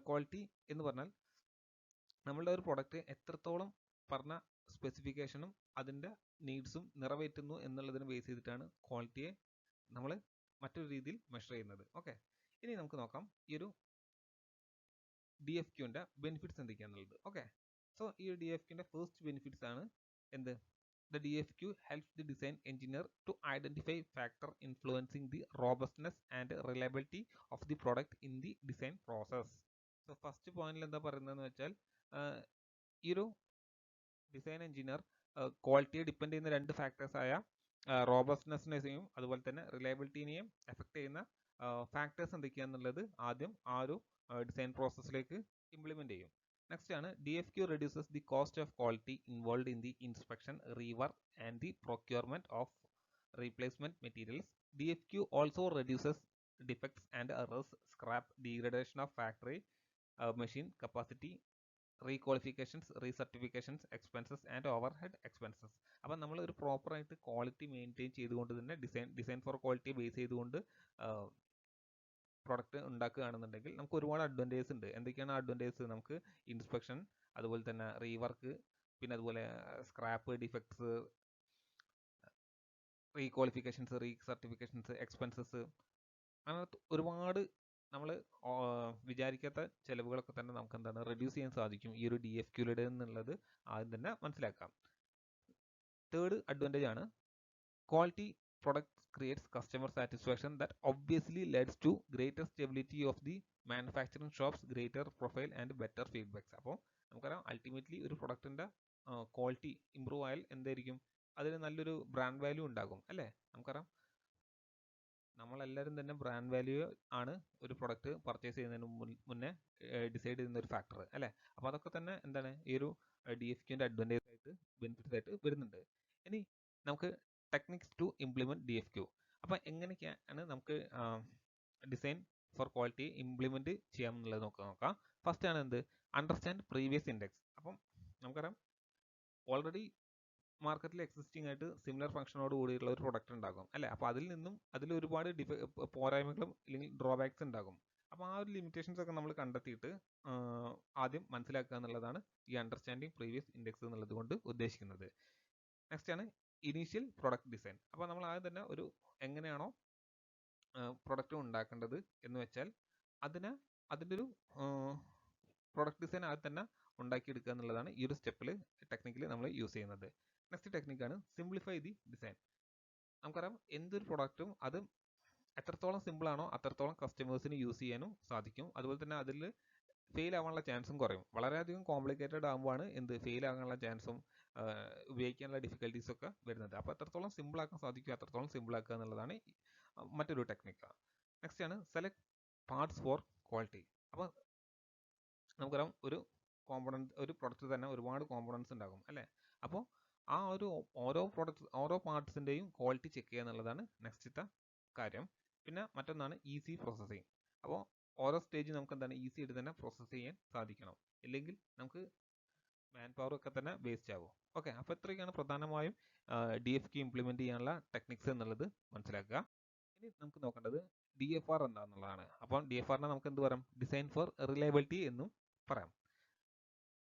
ക്വാളിറ്റി എന്ന് പറഞ്ഞാൽ നമ്മളുടെ ഒരു പ്രൊഡക്റ്റ് എത്രത്തോളം പറഞ്ഞ സ്പെസിഫിക്കേഷനും അതിൻ്റെ നീഡ്സും നിറവേറ്റുന്നു എന്നുള്ളതിനെ ബേസ് ചെയ്തിട്ടാണ് ക്വാളിറ്റിയെ നമ്മൾ മറ്റൊരു രീതിയിൽ മെഷർ ചെയ്യുന്നത്. ഓക്കെ, ഇനി നമുക്ക് നോക്കാം ഈ ഒരു DFQൻ്റെ ബെനിഫിറ്റ്സ് എന്തൊക്കെയാണെന്നുള്ളത്. ഓക്കെ, സോ ഈ ഒരു DFQൻ്റെ ഫസ്റ്റ് ബെനിഫിറ്റ്സ് ആണ് എന്ത്? The DFQ helps the design engineer to identify factor influencing the robustness and reliability of the product in the design process. So first പോയിന്റിൽ എന്താ പറയുന്നതെന്ന് വെച്ചാൽ ഈ ഒരു ഡിസൈൻ എഞ്ചിനീയർ ക്വാളിറ്റിയെ ഡിപ്പെൻഡ് ചെയ്യുന്ന രണ്ട് ഫാക്ടേഴ്സായ റോബസ്റ്റ്നെസ്സിനെയും അതുപോലെ തന്നെ റിലയബിലിറ്റിനെയും എഫക്ട് ചെയ്യുന്ന ഫാക്ടേഴ്സ് എന്തൊക്കെയാണെന്നുള്ളത് ആദ്യം ആ ഒരു ഡിസൈൻ പ്രോസസ്സിലേക്ക് ഇംപ്ലിമെന്റ് ചെയ്യും. നെക്സ്റ്റ് ആണ് DFQ reduces the cost of quality involved in the inspection, rework and the procurement of replacement materials. DFQ also reduces defects and errors, scrap, degradation of factory machine capacity requalifications, recertifications, expenses and overhead expenses. അപ്പം നമ്മൾ ഒരു പ്രോപ്പറായിട്ട് quality maintain ചെയ്തുകൊണ്ട് തന്നെ design for quality base ചെയ്തുകൊണ്ട് product ഉണ്ടാക്കുകയാണെന്നുണ്ടെങ്കിൽ നമുക്ക് ഒരുപാട് അഡ്വാൻറ്റേജസ് ഉണ്ട്. എന്തൊക്കെയാണ് അഡ്വാൻറ്റേജസ്? നമുക്ക് ഇൻസ്പെക്ഷൻ, അതുപോലെ തന്നെ റീവർക്ക്, പിന്നെ അതുപോലെ സ്ക്രാപ്പ്, ഡിഫക്ട്സ്, റീക്വാളിഫിക്കേഷൻസ്, റീസർട്ടിഫിക്കേഷൻസ്, എക്സ്പെൻസസ്, അങ്ങനെ ഒരുപാട് നമ്മൾ വിചാരിക്കാത്ത ചിലവുകളൊക്കെ തന്നെ നമുക്ക് എന്താണ് റെഡ്യൂസ് ചെയ്യാൻ സാധിക്കും ഈ ഒരു DFQയുടെ എന്നുള്ളത് ആദ്യം തന്നെ മനസ്സിലാക്കാം. തേർഡ് അഡ്വാൻറ്റേജ് ആണ് quality products creates customer satisfaction that obviously leads to greater stability of the manufacturing shops, greater profile and better feedbacks. അപ്പോൾ നമുക്കറിയാം അൾട്ടിമേറ്റ്ലി ഒരു പ്രൊഡക്റ്റിന്റെ ക്വാളിറ്റി ഇമ്പ്രൂവ് ആയാൽ എന്തായിരിക്കും, അതിന് നല്ലൊരു ബ്രാൻഡ് വാല്യൂ ഉണ്ടാകും അല്ലേ? നമുക്കറിയാം നമ്മളെല്ലാവരും തന്നെ ബ്രാൻഡ് വാല്യൂ ആണ് ഒരു പ്രൊഡക്റ്റ് പർച്ചേസ് ചെയ്യുന്നതിന് മുന്നേ ഡിസൈഡ് ചെയ്യുന്ന ഒരു ഫാക്ടർ അല്ലേ? അപ്പോൾ അതൊക്കെ തന്നെ എന്താണ് ഈ ഒരു DFQന്റെ അഡ്വാൻറ്റേജ് ആയിട്ട്, ബെനിഫിറ്റ്സ് ആയിട്ട് വരുന്നുണ്ട്. ഇനി നമുക്ക് ടെക്നിക്സ് ടു ഇംപ്ലിമെന്റ് DFQ. അപ്പം എങ്ങനെയൊക്കെയാണ് നമുക്ക് ഡിസൈൻ ഫോർ ക്വാളിറ്റി ഇംപ്ലിമെന്റ് ചെയ്യാമെന്നുള്ളത് നോക്കാം. ഫസ്റ്റ് ആണ് എന്ത്, അണ്ടർസ്റ്റാൻഡ് പ്രീവിയസ് ഇൻഡെക്സ്. അപ്പം നമുക്കറിയാം ഓൾറെഡി മാർക്കറ്റിൽ എക്സിസ്റ്റിംഗ് ആയിട്ട് സിമിലർ ഫംഗ്ഷനോട് കൂടിയിട്ടുള്ള ഒരു പ്രൊഡക്റ്റ് ഉണ്ടാകും അല്ലേ? അപ്പോൾ അതിൽ ഒരുപാട് പോരായ്മകളും അല്ലെങ്കിൽ ഡ്രോബാക്സ് ഉണ്ടാകും. അപ്പോൾ ആ ഒരു ലിമിറ്റേഷൻസ് ഒക്കെ നമ്മൾ കണ്ടെത്തിയിട്ട് ആദ്യം മനസ്സിലാക്കുക എന്നുള്ളതാണ് ഈ അണ്ടർസ്റ്റാൻഡിങ് പ്രീവിയസ് ഇൻഡെക്സ് എന്നുള്ളത് കൊണ്ട് ഉദ്ദേശിക്കുന്നത്. നെക്സ്റ്റ് ആണ് ഇനീഷ്യൽ പ്രൊഡക്റ്റ് ഡിസൈൻ. അപ്പോൾ നമ്മൾ ആദ്യം തന്നെ എങ്ങനെയാണോ പ്രൊഡക്റ്റ് ഉണ്ടാക്കേണ്ടത് എന്ന് വെച്ചാൽ അതിൻ്റെ ഒരു പ്രൊഡക്റ്റ് ഡിസൈൻ ആദ്യം തന്നെ ഉണ്ടാക്കിയെടുക്കുക എന്നുള്ളതാണ് ഈ ഒരു സ്റ്റെപ്പിൽ ടെക്നിക്കൽ നമ്മൾ യൂസ് ചെയ്യുന്നത്. നെക്സ്റ്റ് ടെക്നിക്കാണ് സിംപ്ലിഫൈ ദി ഡിസൈൻ. നമുക്കറിയാം എന്തൊരു പ്രൊഡക്റ്റും അത് എത്രത്തോളം സിമ്പിൾ ആണോ അത്രത്തോളം കസ്റ്റമേഴ്സിന് യൂസ് ചെയ്യാനും സാധിക്കും. അതുപോലെ തന്നെ അതിൽ ഫെയിൽ ആവാനുള്ള ചാൻസും കുറയും. വളരെയധികം കോംപ്ലിക്കേറ്റഡ് ആകുമ്പോഴാണ് ഫെയിൽ ആകാനുള്ള ചാൻസും ഉപയോഗിക്കാനുള്ള ഡിഫിക്കൽട്ടീസ് ഒക്കെ വരുന്നത്. അപ്പോൾ എത്രത്തോളം സിമ്പിൾ ആക്കാൻ സാധിക്കും അത്രത്തോളം സിമ്പിൾ ആക്കുക എന്നുള്ളതാണ് മറ്റൊരു ടെക്നിക്ക്. നെക്സ്റ്റ് ആണ് സെലക്ട് പാർട്സ് ഫോർ ക്വാളിറ്റി. അപ്പോൾ നമുക്കറിയാം ഒരു പ്രൊഡക്റ്റ് തന്നെ ഒരുപാട് കോമ്പണൻസ് ഉണ്ടാകും അല്ലേ? അപ്പോൾ ആ ഓരോ പാർട്സിൻ്റെയും ക്വാളിറ്റി ചെക്ക് ചെയ്യുക എന്നുള്ളതാണ് നെക്സ്റ്റത്തെ കാര്യം. പിന്നെ മറ്റൊന്നാണ് ഈസി പ്രോസസ്സിങ്. അപ്പോൾ ഓരോ സ്റ്റേജ് നമുക്ക് എന്താണ് ഈസി ആയിട്ട് തന്നെ പ്രോസസ്സ് ചെയ്യാൻ സാധിക്കണം, ഇല്ലെങ്കിൽ നമുക്ക് മാൻ പവർ ഒക്കെ തന്നെ വേസ്റ്റ് ആകും. ഓക്കെ, അപ്പോൾ ഇത്രയൊക്കെയാണ് പ്രധാനമായും DFQ ഇംപ്ലിമെന്റ് ചെയ്യാനുള്ള ടെക്നിക്സ് എന്നുള്ളത് മനസ്സിലാക്കുക. ഇനി നമുക്ക് നോക്കേണ്ടത് DFR എന്താണെന്നുള്ളതാണ്. അപ്പം DFRനെ നമുക്ക് എന്ത് പറയാം, ഡിസൈൻ ഫോർ റിലയബിലിറ്റി എന്നും പറയാം.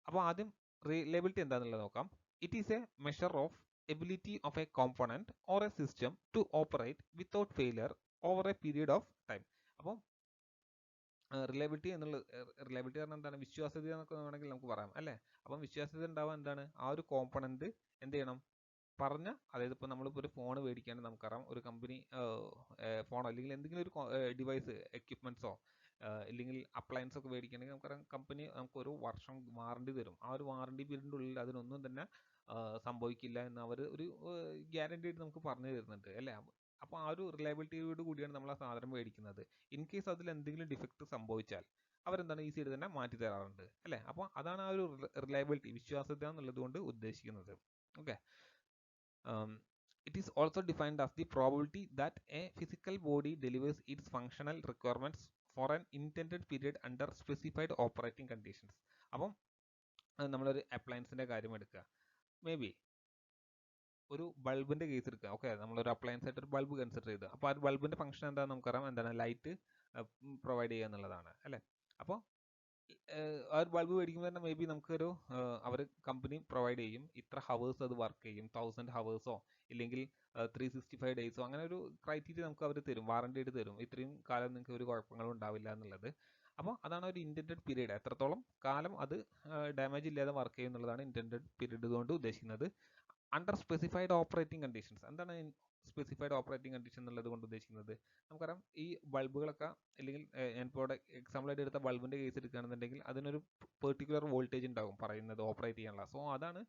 അപ്പോൾ ആദ്യം റിലയബിലിറ്റി എന്താണെന്നുള്ളത് നോക്കാം. It is a measure of ability of a component or a system to operate without failure over a period of time. അപ്പം റിലയബിലിറ്റി പറഞ്ഞാൽ എന്താണ്, വിശ്വാസ്യത എന്നൊക്കെ വേണമെങ്കിൽ നമുക്ക് പറയാം അല്ലേ? അപ്പം വിശ്വാസ്യത ഉണ്ടാവാൻ എന്താണ്, ആ ഒരു കോമ്പണന്റ് എന്ത് ചെയ്യണം, അതായത് ഇപ്പോൾ നമ്മളിപ്പോൾ ഒരു ഫോൺ മേടിക്കുകയാണെങ്കിൽ നമുക്കറിയാം ഒരു കമ്പനി ഫോണോ അല്ലെങ്കിൽ എന്തെങ്കിലും ഒരു ഡിവൈസ് എക്യുപ്മെന്റ്സോ ഇല്ലെങ്കിൽ അപ്ലയൻസ് ഒക്കെ മേടിക്കുകയാണെങ്കിൽ നമുക്കറിയാം കമ്പനി നമുക്ക് ഒരു വർഷം വാറണ്ടി തരും. ആ ഒരു വാറണ്ടി പീരീഡിൻ്റെ ഉള്ളിൽ അതിനൊന്നും തന്നെ സംഭവിക്കില്ല എന്ന് അവർ ഒരു ഗ്യാരണ്ടി ആയിട്ട് നമുക്ക് പറഞ്ഞു തരുന്നുണ്ട് അല്ലേ? അപ്പോൾ ആ ഒരു റിലയബിലിറ്റിയോട് കൂടിയാണ് നമ്മൾ ആ സാധനം മേടിക്കുന്നത്. ഇൻ കേസ് അതിൽ എന്തെങ്കിലും ഡിഫക്റ്റ് സംഭവിച്ചാൽ അവരെന്താണ് ഈസി ആയിട്ട് തന്നെ മാറ്റി തരാറുണ്ട് അല്ലേ? അപ്പോൾ അതാണ് ആ ഒരു റിലയബിലിറ്റി, വിശ്വാസ്യത എന്നുള്ളത് കൊണ്ട് ഉദ്ദേശിക്കുന്നത്. Okay, it is also defined as the probability that a physical body delivers its functional requirements for an intended period under specified operating conditions. അപ്പം നമ്മളൊരു അപ്ലയൻസിൻ്റെ കാര്യം എടുക്കുക, മേ ബി ഒരു ബൾബിൻ്റെ കേസ് എടുക്കുക. ഓക്കെ, നമ്മളൊരു അപ്ലയൻസ് ആയിട്ട് ഒരു ബൾബ് കൺസിഡർ ചെയ്ത്, അപ്പോൾ ആ ബൾബിൻ്റെ ഫംഗ്ഷൻ എന്താണെന്ന് നമുക്കറിയാം, എന്താണ് ലൈറ്റ് പ്രൊവൈഡ് ചെയ്യുക എന്നുള്ളതാണ് അല്ലേ? അപ്പോൾ ആ ഒരു ബൾബ് മേടിക്കുമ്പോൾ തന്നെ മേ ബി നമുക്കൊരു അവർ കമ്പനി പ്രൊവൈഡ് ചെയ്യും, ഇത്ര ഹവേഴ്സ് അത് വർക്ക് ചെയ്യും, 1000 ഹവേഴ്സോ ഇല്ലെങ്കിൽ 365 ഡേയ്സോ അങ്ങനെ ഒരു ക്രൈറ്റീരിയ നമുക്ക് അവർ തരും, വാറണ്ടി ആയിട്ട് തരും, ഇത്രയും കാലം നിങ്ങൾക്ക് ഒരു കുഴപ്പങ്ങളും ഉണ്ടാവില്ല എന്നുള്ളത്. അപ്പോൾ അതാണ് ഒരു ഇൻറ്റൻഡഡ് പീരീഡ്, എത്രത്തോളം കാലം അത് ഡാമേജ് ഇല്ലാതെ വർക്ക് ചെയ്യും എന്നുള്ളതാണ് ഇൻറ്റൻഡഡ് പീരീഡ് കൊണ്ട് ഉദ്ദേശിക്കുന്നത്. Under specified operating conditions. എന്താണ് സ്പെസിഫൈഡ് ഓപ്പറേറ്റിംഗ് കണ്ടീഷൻ എന്നുള്ളത് കൊണ്ട് ഉദ്ദേശിക്കുന്നത്? നമുക്കറിയാം ഈ ബൾബുകളൊക്കെ അല്ലെങ്കിൽ ഞാനിപ്പോൾ ഇവിടെ എക്സാമ്പിളായിട്ട് എടുത്ത ബൾബിൻ്റെ കേസ് എടുക്കുകയാണെന്നുണ്ടെങ്കിൽ അതിനൊരു പെർട്ടിക്കുലർ വോൾട്ടേജ് ഉണ്ടാകും പറയുന്നത് ഓപ്പറേറ്റ് ചെയ്യാനുള്ള. സോ അതാണ്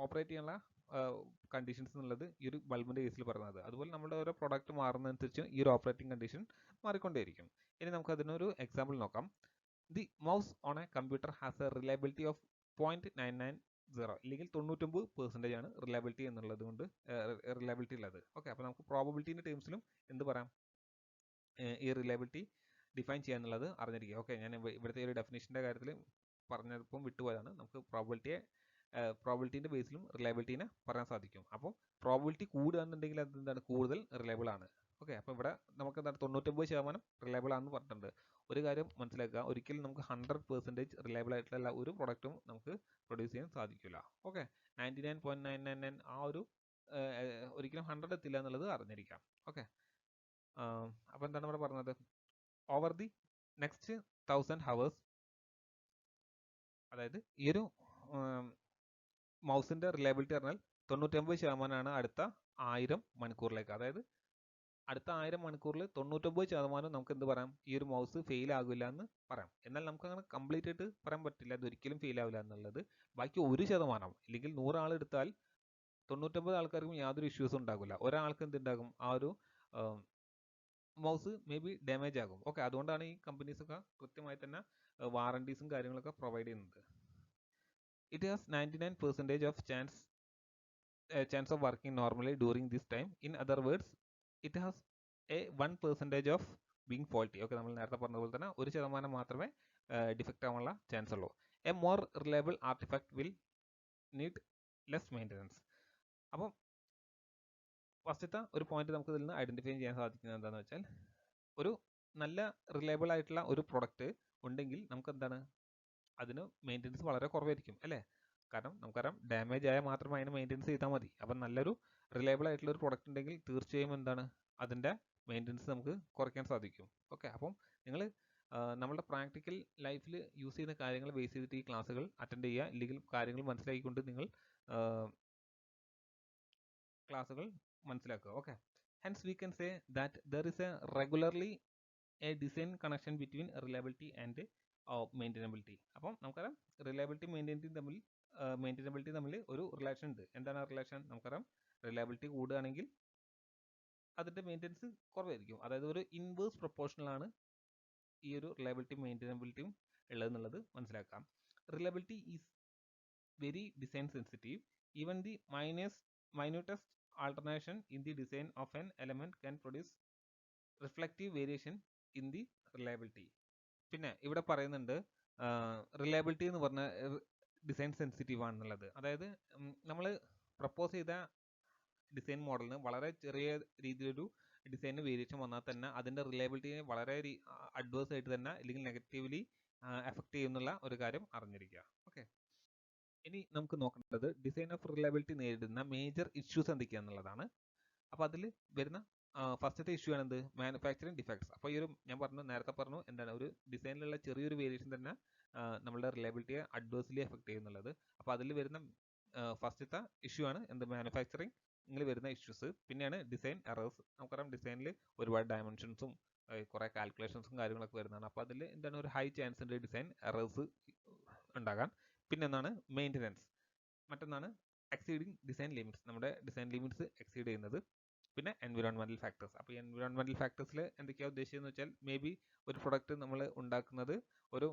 ഓപ്പറേറ്റ് ചെയ്യാനുള്ള കണ്ടീഷൻസ് എന്നുള്ളത് ഈ ഒരു ബൾബിൻ്റെ കേസിൽ പറയുന്നത്. അതുപോലെ നമ്മുടെ ഓരോ പ്രൊഡക്റ്റ് മാറുന്നതനുസരിച്ച് ഈ ഒരു ഓപ്പറേറ്റിംഗ് കണ്ടീഷൻ മാറിക്കൊണ്ടേയിരിക്കും. ഇനി നമുക്ക് അതിനൊരു എക്സാമ്പിൾ നോക്കാം. The mouse on A computer has A reliability of 0.990 അല്ലെങ്കിൽ 99% ആണ് റിലയബിലിറ്റി എന്നുള്ളത് കൊണ്ട് റിലയബിലിറ്റി ഉള്ളത്. ഓക്കെ, അപ്പോൾ നമുക്ക് പ്രോബബിലിറ്റിൻ്റെ ടേംസിലും എന്ത് പറയാം, ഈ റിലയബിലിറ്റി ഡിഫൈൻ ചെയ്യാന്നുള്ളത് അറിഞ്ഞിരിക്കുക. ഓക്കെ, ഞാൻ ഇവിടുത്തെ ഒരു ഡെഫിനേഷൻ്റെ കാര്യത്തിൽ പറഞ്ഞപ്പോൾ വിട്ടുപോയതാണ്. നമുക്ക് പ്രോബിലിറ്റീൻ്റെ ബേസിലും റിലയബിലിറ്റീനെ പറയാൻ സാധിക്കും. അപ്പോൾ പ്രോബിലിറ്റി കൂടുകയാണെന്നുണ്ടെങ്കിൽ അത് എന്താണ് കൂടുതൽ റിലയബിൾ ആണ്. ഓക്കെ, അപ്പോൾ ഇവിടെ നമുക്ക് എന്താണ് 99% റിലയബിൾ ആണെന്ന് പറഞ്ഞിട്ടുണ്ട്. ഒരു കാര്യം മനസ്സിലാക്കുക, ഒരിക്കലും നമുക്ക് 100% റിലയബിൾ ആയിട്ടുള്ള ഒരു പ്രൊഡക്റ്റും നമുക്ക് പ്രൊഡ്യൂസ് ചെയ്യാൻ സാധിക്കില്ല. ഓക്കെ, 99.999 ആ ഒരു ഒരിക്കലും 100 എത്തില്ല എന്നുള്ളത് അറിഞ്ഞിരിക്കാം. ഓക്കെ, അപ്പോൾ എന്താണ് ഇവിടെ പറഞ്ഞത്, ഓവർ ദി നെക്സ്റ്റ് 1000 ഹവേഴ്സ്, അതായത് ഈ ഒരു മൗസിന്റെ റിലയബിലിറ്റി പറഞ്ഞാൽ 99% അടുത്ത 1000 മണിക്കൂറിലേക്ക്. അതായത് അടുത്ത 1000 മണിക്കൂറിൽ 99% നമുക്ക് എന്ത് പറയാം, ഈ ഒരു മൗസ് ഫെയിൽ ആകില്ല എന്ന് പറയാം. എന്നാൽ നമുക്ക് അങ്ങനെ കംപ്ലീറ്റ് ആയിട്ട് പറയാൻ പറ്റില്ല, അത് ഒരിക്കലും ഫെയിൽ ആവില്ല എന്നുള്ളത്. ബാക്കി 1% അല്ലെങ്കിൽ 100 ആൾ എടുത്താൽ 99 ആൾക്കാർക്കും യാതൊരു ഇഷ്യൂസും ഉണ്ടാകില്ല. ഒരാൾക്ക് എന്തുണ്ടാകും, ആ ഒരു മൗസ് മേ ബി ഡാമേജ് ആകും. ഓക്കെ, അതുകൊണ്ടാണ് ഈ കമ്പനീസ് ഒക്കെ കൃത്യമായി തന്നെ വാറണ്ടീസും കാര്യങ്ങളൊക്കെ പ്രൊവൈഡ് ചെയ്യുന്നത്. It has 99% of chance of working normally during this time. In other words, it has a 1% of being faulty. Okay, നമ്മൾ നേരത്തെ പറഞ്ഞ പോലെ തന്നെ 1% മാത്രമേ ഡിഫക്റ്റ് ആവാനുള്ള ചാൻസ് ഉള്ളൂ. A more reliable artefact will need less maintenance. അപ്പം ഫസ്റ്റത്തെ ഒരു പോയിന്റ് നമുക്ക് ഇതിൽ നിന്ന് ഐഡന്റിഫൈ ചെയ്യാൻ സാധിക്കുന്നത് എന്താണെന്ന് വെച്ചാൽ, ഒരു നല്ല റിലയബിൾ ആയിട്ടുള്ള ഒരു പ്രൊഡക്റ്റ് ഉണ്ടെങ്കിൽ നമുക്ക് എന്താണ്, അതിന് മെയിൻ്റനൻസ് വളരെ കുറവായിരിക്കും അല്ലേ. കാരണം നമുക്കറിയാം ഡാമേജ് ആയാൽ മാത്രമേ അതിന് മെയിൻ്റനൻസ് ചെയ്താൽ മതി. അപ്പം നല്ലൊരു റിലയബിൾ ആയിട്ടുള്ള ഒരു പ്രൊഡക്റ്റ് ഉണ്ടെങ്കിൽ തീർച്ചയായും എന്താണ്, അതിൻ്റെ മെയിൻ്റനൻസ് നമുക്ക് കുറയ്ക്കാൻ സാധിക്കും. ഓക്കെ, അപ്പം നിങ്ങൾ നമ്മുടെ പ്രാക്ടിക്കൽ ലൈഫിൽ യൂസ് ചെയ്യുന്ന കാര്യങ്ങൾ ബേസ് ചെയ്തിട്ട് ഈ ക്ലാസ്സുകൾ അറ്റൻഡ് ചെയ്യുക. ഇല്ലെങ്കിൽ കാര്യങ്ങൾ മനസ്സിലാക്കിക്കൊണ്ട് നിങ്ങൾ ക്ലാസ്സുകൾ മനസ്സിലാക്കുക. Okay, hence we can say that there is a regularly a design connection between reliability and maintainability. അപ്പം നമുക്കറിയാം റിലയബിലിറ്റി മെയിൻ്റനബിലിറ്റി തമ്മിൽ ഒരു റിലേഷൻ ഉണ്ട്. എന്താണ് ആ റിലേഷൻ? നമുക്കറിയാം റിലയബിലിറ്റി കൂടുകയാണെങ്കിൽ അതിൻ്റെ മെയിൻ്റനൻസ് കുറവായിരിക്കും. അതായത് ഒരു ഇൻവേഴ്സ് പ്രൊപ്പോർഷണൽ ആണ് ഈ ഒരു റിലയബിലിറ്റി മെയിൻ്റനബിലിറ്റിയും ഉള്ളതെന്നുള്ളത് മനസ്സിലാക്കാം. Reliability is very design sensitive. Even the minutest alternation in the design of an element can produce reflective variation in the reliability. പിന്നെ ഇവിടെ പറയുന്നുണ്ട് റിലയബിലിറ്റി എന്ന് പറഞ്ഞ ഡിസൈൻ സെൻസിറ്റീവ് ആണെന്നുള്ളത്. അതായത് നമ്മൾ പ്രപ്പോസ് ചെയ്ത ഡിസൈൻ മോഡലിന് വളരെ ചെറിയ രീതിയിലൊരു ഡിസൈനിന് വേരിയേഷൻ വന്നാൽ തന്നെ അതിൻ്റെ റിലയബിലിറ്റിയെ വളരെ അഡ്വേഴ്സ് ആയിട്ട് തന്നെ അല്ലെങ്കിൽ നെഗറ്റീവ്ലി എഫക്റ്റ് ചെയ്യുന്നുള്ള ഒരു കാര്യം അറിഞ്ഞിരിക്കുക. ഓക്കെ, ഇനി നമുക്ക് നോക്കേണ്ടത് ഡിസൈൻ ഓഫ് റിലയബിലിറ്റി നേരിടുന്ന മേജർ ഇഷ്യൂസ് എന്തൊക്കെയാണെന്നുള്ളതാണ്. അപ്പോൾ അതിൽ വരുന്ന ഫസ്റ്റത്തെ ഇഷ്യൂ ആണ് എന്ത്, മാനുഫാക്ചറിങ് ഡിഫക്ട്സ്. അപ്പോൾ ഈ ഒരു ഞാൻ നേരത്തെ പറഞ്ഞു എന്താണ്, ഒരു ഡിസൈനിലുള്ള ചെറിയൊരു വേരിയേഷൻ തന്നെ നമ്മളുടെ റിലയബിലിറ്റിയെ അഡ്വേഴ്സ്ലി എഫക്ട് ചെയ്യുന്നുള്ളത്. അപ്പോൾ അതിൽ വരുന്ന ഫസ്റ്റത്തെ ഇഷ്യൂ ആണ് എന്ത്, മാനുഫാക്ചറിങ് വരുന്ന ഇഷ്യൂസ്. പിന്നെയാണ് ഡിസൈൻ എറേഴ്സ്. നമുക്കറിയാം ഡിസൈനിൽ ഒരുപാട് ഡയമെൻഷൻസും കുറേ കാൽക്കുലേഷൻസും കാര്യങ്ങളൊക്കെ വരുന്നതാണ്. അപ്പോൾ അതിൽ എന്താണ്, ഒരു ഹൈ ചാൻസ് ഉണ്ട് ഡിസൈൻ എറേഴ്സ് ഉണ്ടാകാൻ. പിന്നെ എന്താണ്, മെയിൻ്റനൻസ്. മറ്റൊന്നാണ് എക്സീഡിങ് ഡിസൈൻ ലിമിറ്റ്സ്, നമ്മുടെ ഡിസൈൻ ലിമിറ്റ്സ് എക്സീഡ് ചെയ്യുന്നത്. പിന്നെ എൻവിറോൺമെൻറ്റൽ ഫാക്ടേഴ്സ്. അപ്പോൾ ഈ എൻവിറോൺമെൻറ്റൽ ഫാക്ടേഴ്സിൽ എന്തൊക്കെയാണ് ഉദ്ദേശിച്ചതെന്ന് വെച്ചാൽ, മേ ബി ഒരു പ്രൊഡക്റ്റ് നമ്മൾ ഉണ്ടാക്കുന്നത് ഒരു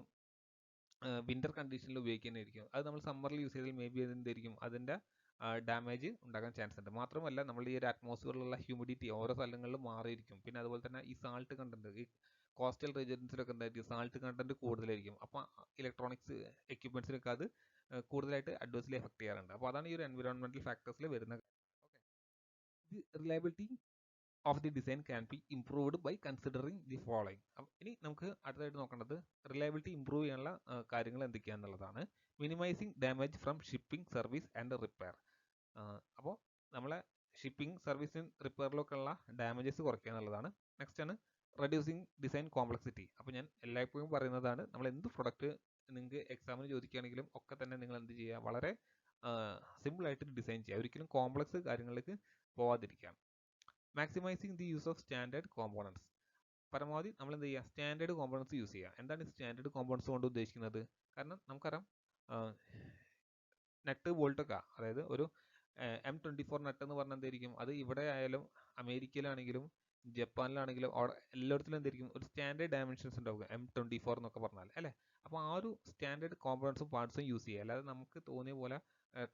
വിൻ്റർ കണ്ടീഷനിൽ ഉപയോഗിക്കാനായിരിക്കും. അത് നമ്മൾ സമ്മറിൽ യൂസ് ചെയ്താൽ മേ ബി എന്തായിരിക്കും, അതിൻ്റെ ഡാമേജ് ഉണ്ടാകാൻ ചാൻസ് ഉണ്ട്. മാത്രമല്ല നമ്മൾ ഈ ഒരു അറ്റ്മോസ്ഫിയറിലുള്ള ഹ്യൂമിഡിറ്റി ഓരോ സ്ഥലങ്ങളിലും മാറിയിരിക്കും. പിന്നെ അതുപോലെ തന്നെ ഈ സാൾട്ട് കണ്ടന്റ്, ഈ കോസ്റ്റൽ റീജിയൻസിലൊക്കെ എന്തായിരിക്കും, സാൾട്ട് കണ്ടന്റ് കൂടുതലായിരിക്കും. അപ്പോൾ ഇലക്ട്രോണിക്സ് എക്യുപ്മെൻറ്റ്സിനൊക്കെ അത് കൂടുതലായിട്ട് അഡ്വേഴ്സ്ലി എഫക്ട് ചെയ്യാറുണ്ട്. അപ്പോൾ അതാണ് ഈ ഒരു എൻവിറോൺമെൻറ്റൽ ഫാക്ടേഴ്സിൽ വരുന്ന. Okay, the reliability of the design can be improved by considering the following. ഇനി നമുക്ക് അടുത്തായിട്ട് നോക്കേണ്ടത് റിലയബിലിറ്റി ഇംപ്രൂവ് ചെയ്യാനുള്ള കാര്യങ്ങൾ എന്തൊക്കെയാണെന്നുള്ളതാണ്. Minimising damage from shipping, service and repair. അപ്പോൾ നമ്മളെ ഷിപ്പിംഗ്, സർവീസും റിപ്പയറിലൊക്കെ ഉള്ള ഡാമേജസ് കുറയ്ക്കുക എന്നുള്ളതാണ്. നെക്സ്റ്റ് ആണ് റെഡ്യൂസിങ് ഡിസൈൻ കോംപ്ലക്സിറ്റി. അപ്പോൾ ഞാൻ എല്ലായ്പ്പോഴും പറയുന്നതാണ്, നമ്മൾ എന്ത് പ്രൊഡക്റ്റ് നിങ്ങൾക്ക് എക്സാമിന് ചോദിക്കുകയാണെങ്കിലും ഒക്കെ തന്നെ നിങ്ങൾ എന്ത് ചെയ്യുക, വളരെ സിമ്പിളായിട്ട് ഡിസൈൻ ചെയ്യുക. ഒരിക്കലും കോംപ്ലക്സ് കാര്യങ്ങളിലേക്ക് പോവാതിരിക്കുക. Maximising the use of standard components. പരമാവധി നമ്മൾ എന്ത് ചെയ്യുക, സ്റ്റാൻഡേർഡ് കോമ്പോണൻസ് യൂസ് ചെയ്യുക. എന്താണ് സ്റ്റാൻഡേർഡ് കോമ്പോണൻസ് കൊണ്ട് ഉദ്ദേശിക്കുന്നത്? കാരണം നമുക്കറിയാം നെറ്റ് ബോൾട്ടൊക്കെ, അതായത് ഒരു M24 നെറ്റ് എന്ന് പറഞ്ഞാൽ എന്തായിരിക്കും, അത് ഇവിടെ ആയാലും അമേരിക്കയിലാണെങ്കിലും ജപ്പാനിലാണെങ്കിലും അവിടെ എല്ലായിടത്തിലും എന്തായിരിക്കും, ഒരു സ്റ്റാൻഡേർഡ് ഡയമെൻഷൻസ് ഉണ്ടാവുക M24 എന്നൊക്കെ പറഞ്ഞാൽ അല്ലേ. അപ്പോൾ ആ ഒരു സ്റ്റാൻഡേർഡ് കോമ്പോണൻസും പാർട്സും യൂസ് ചെയ്യുക. അല്ലാതെ നമുക്ക് തോന്നിയ പോലെ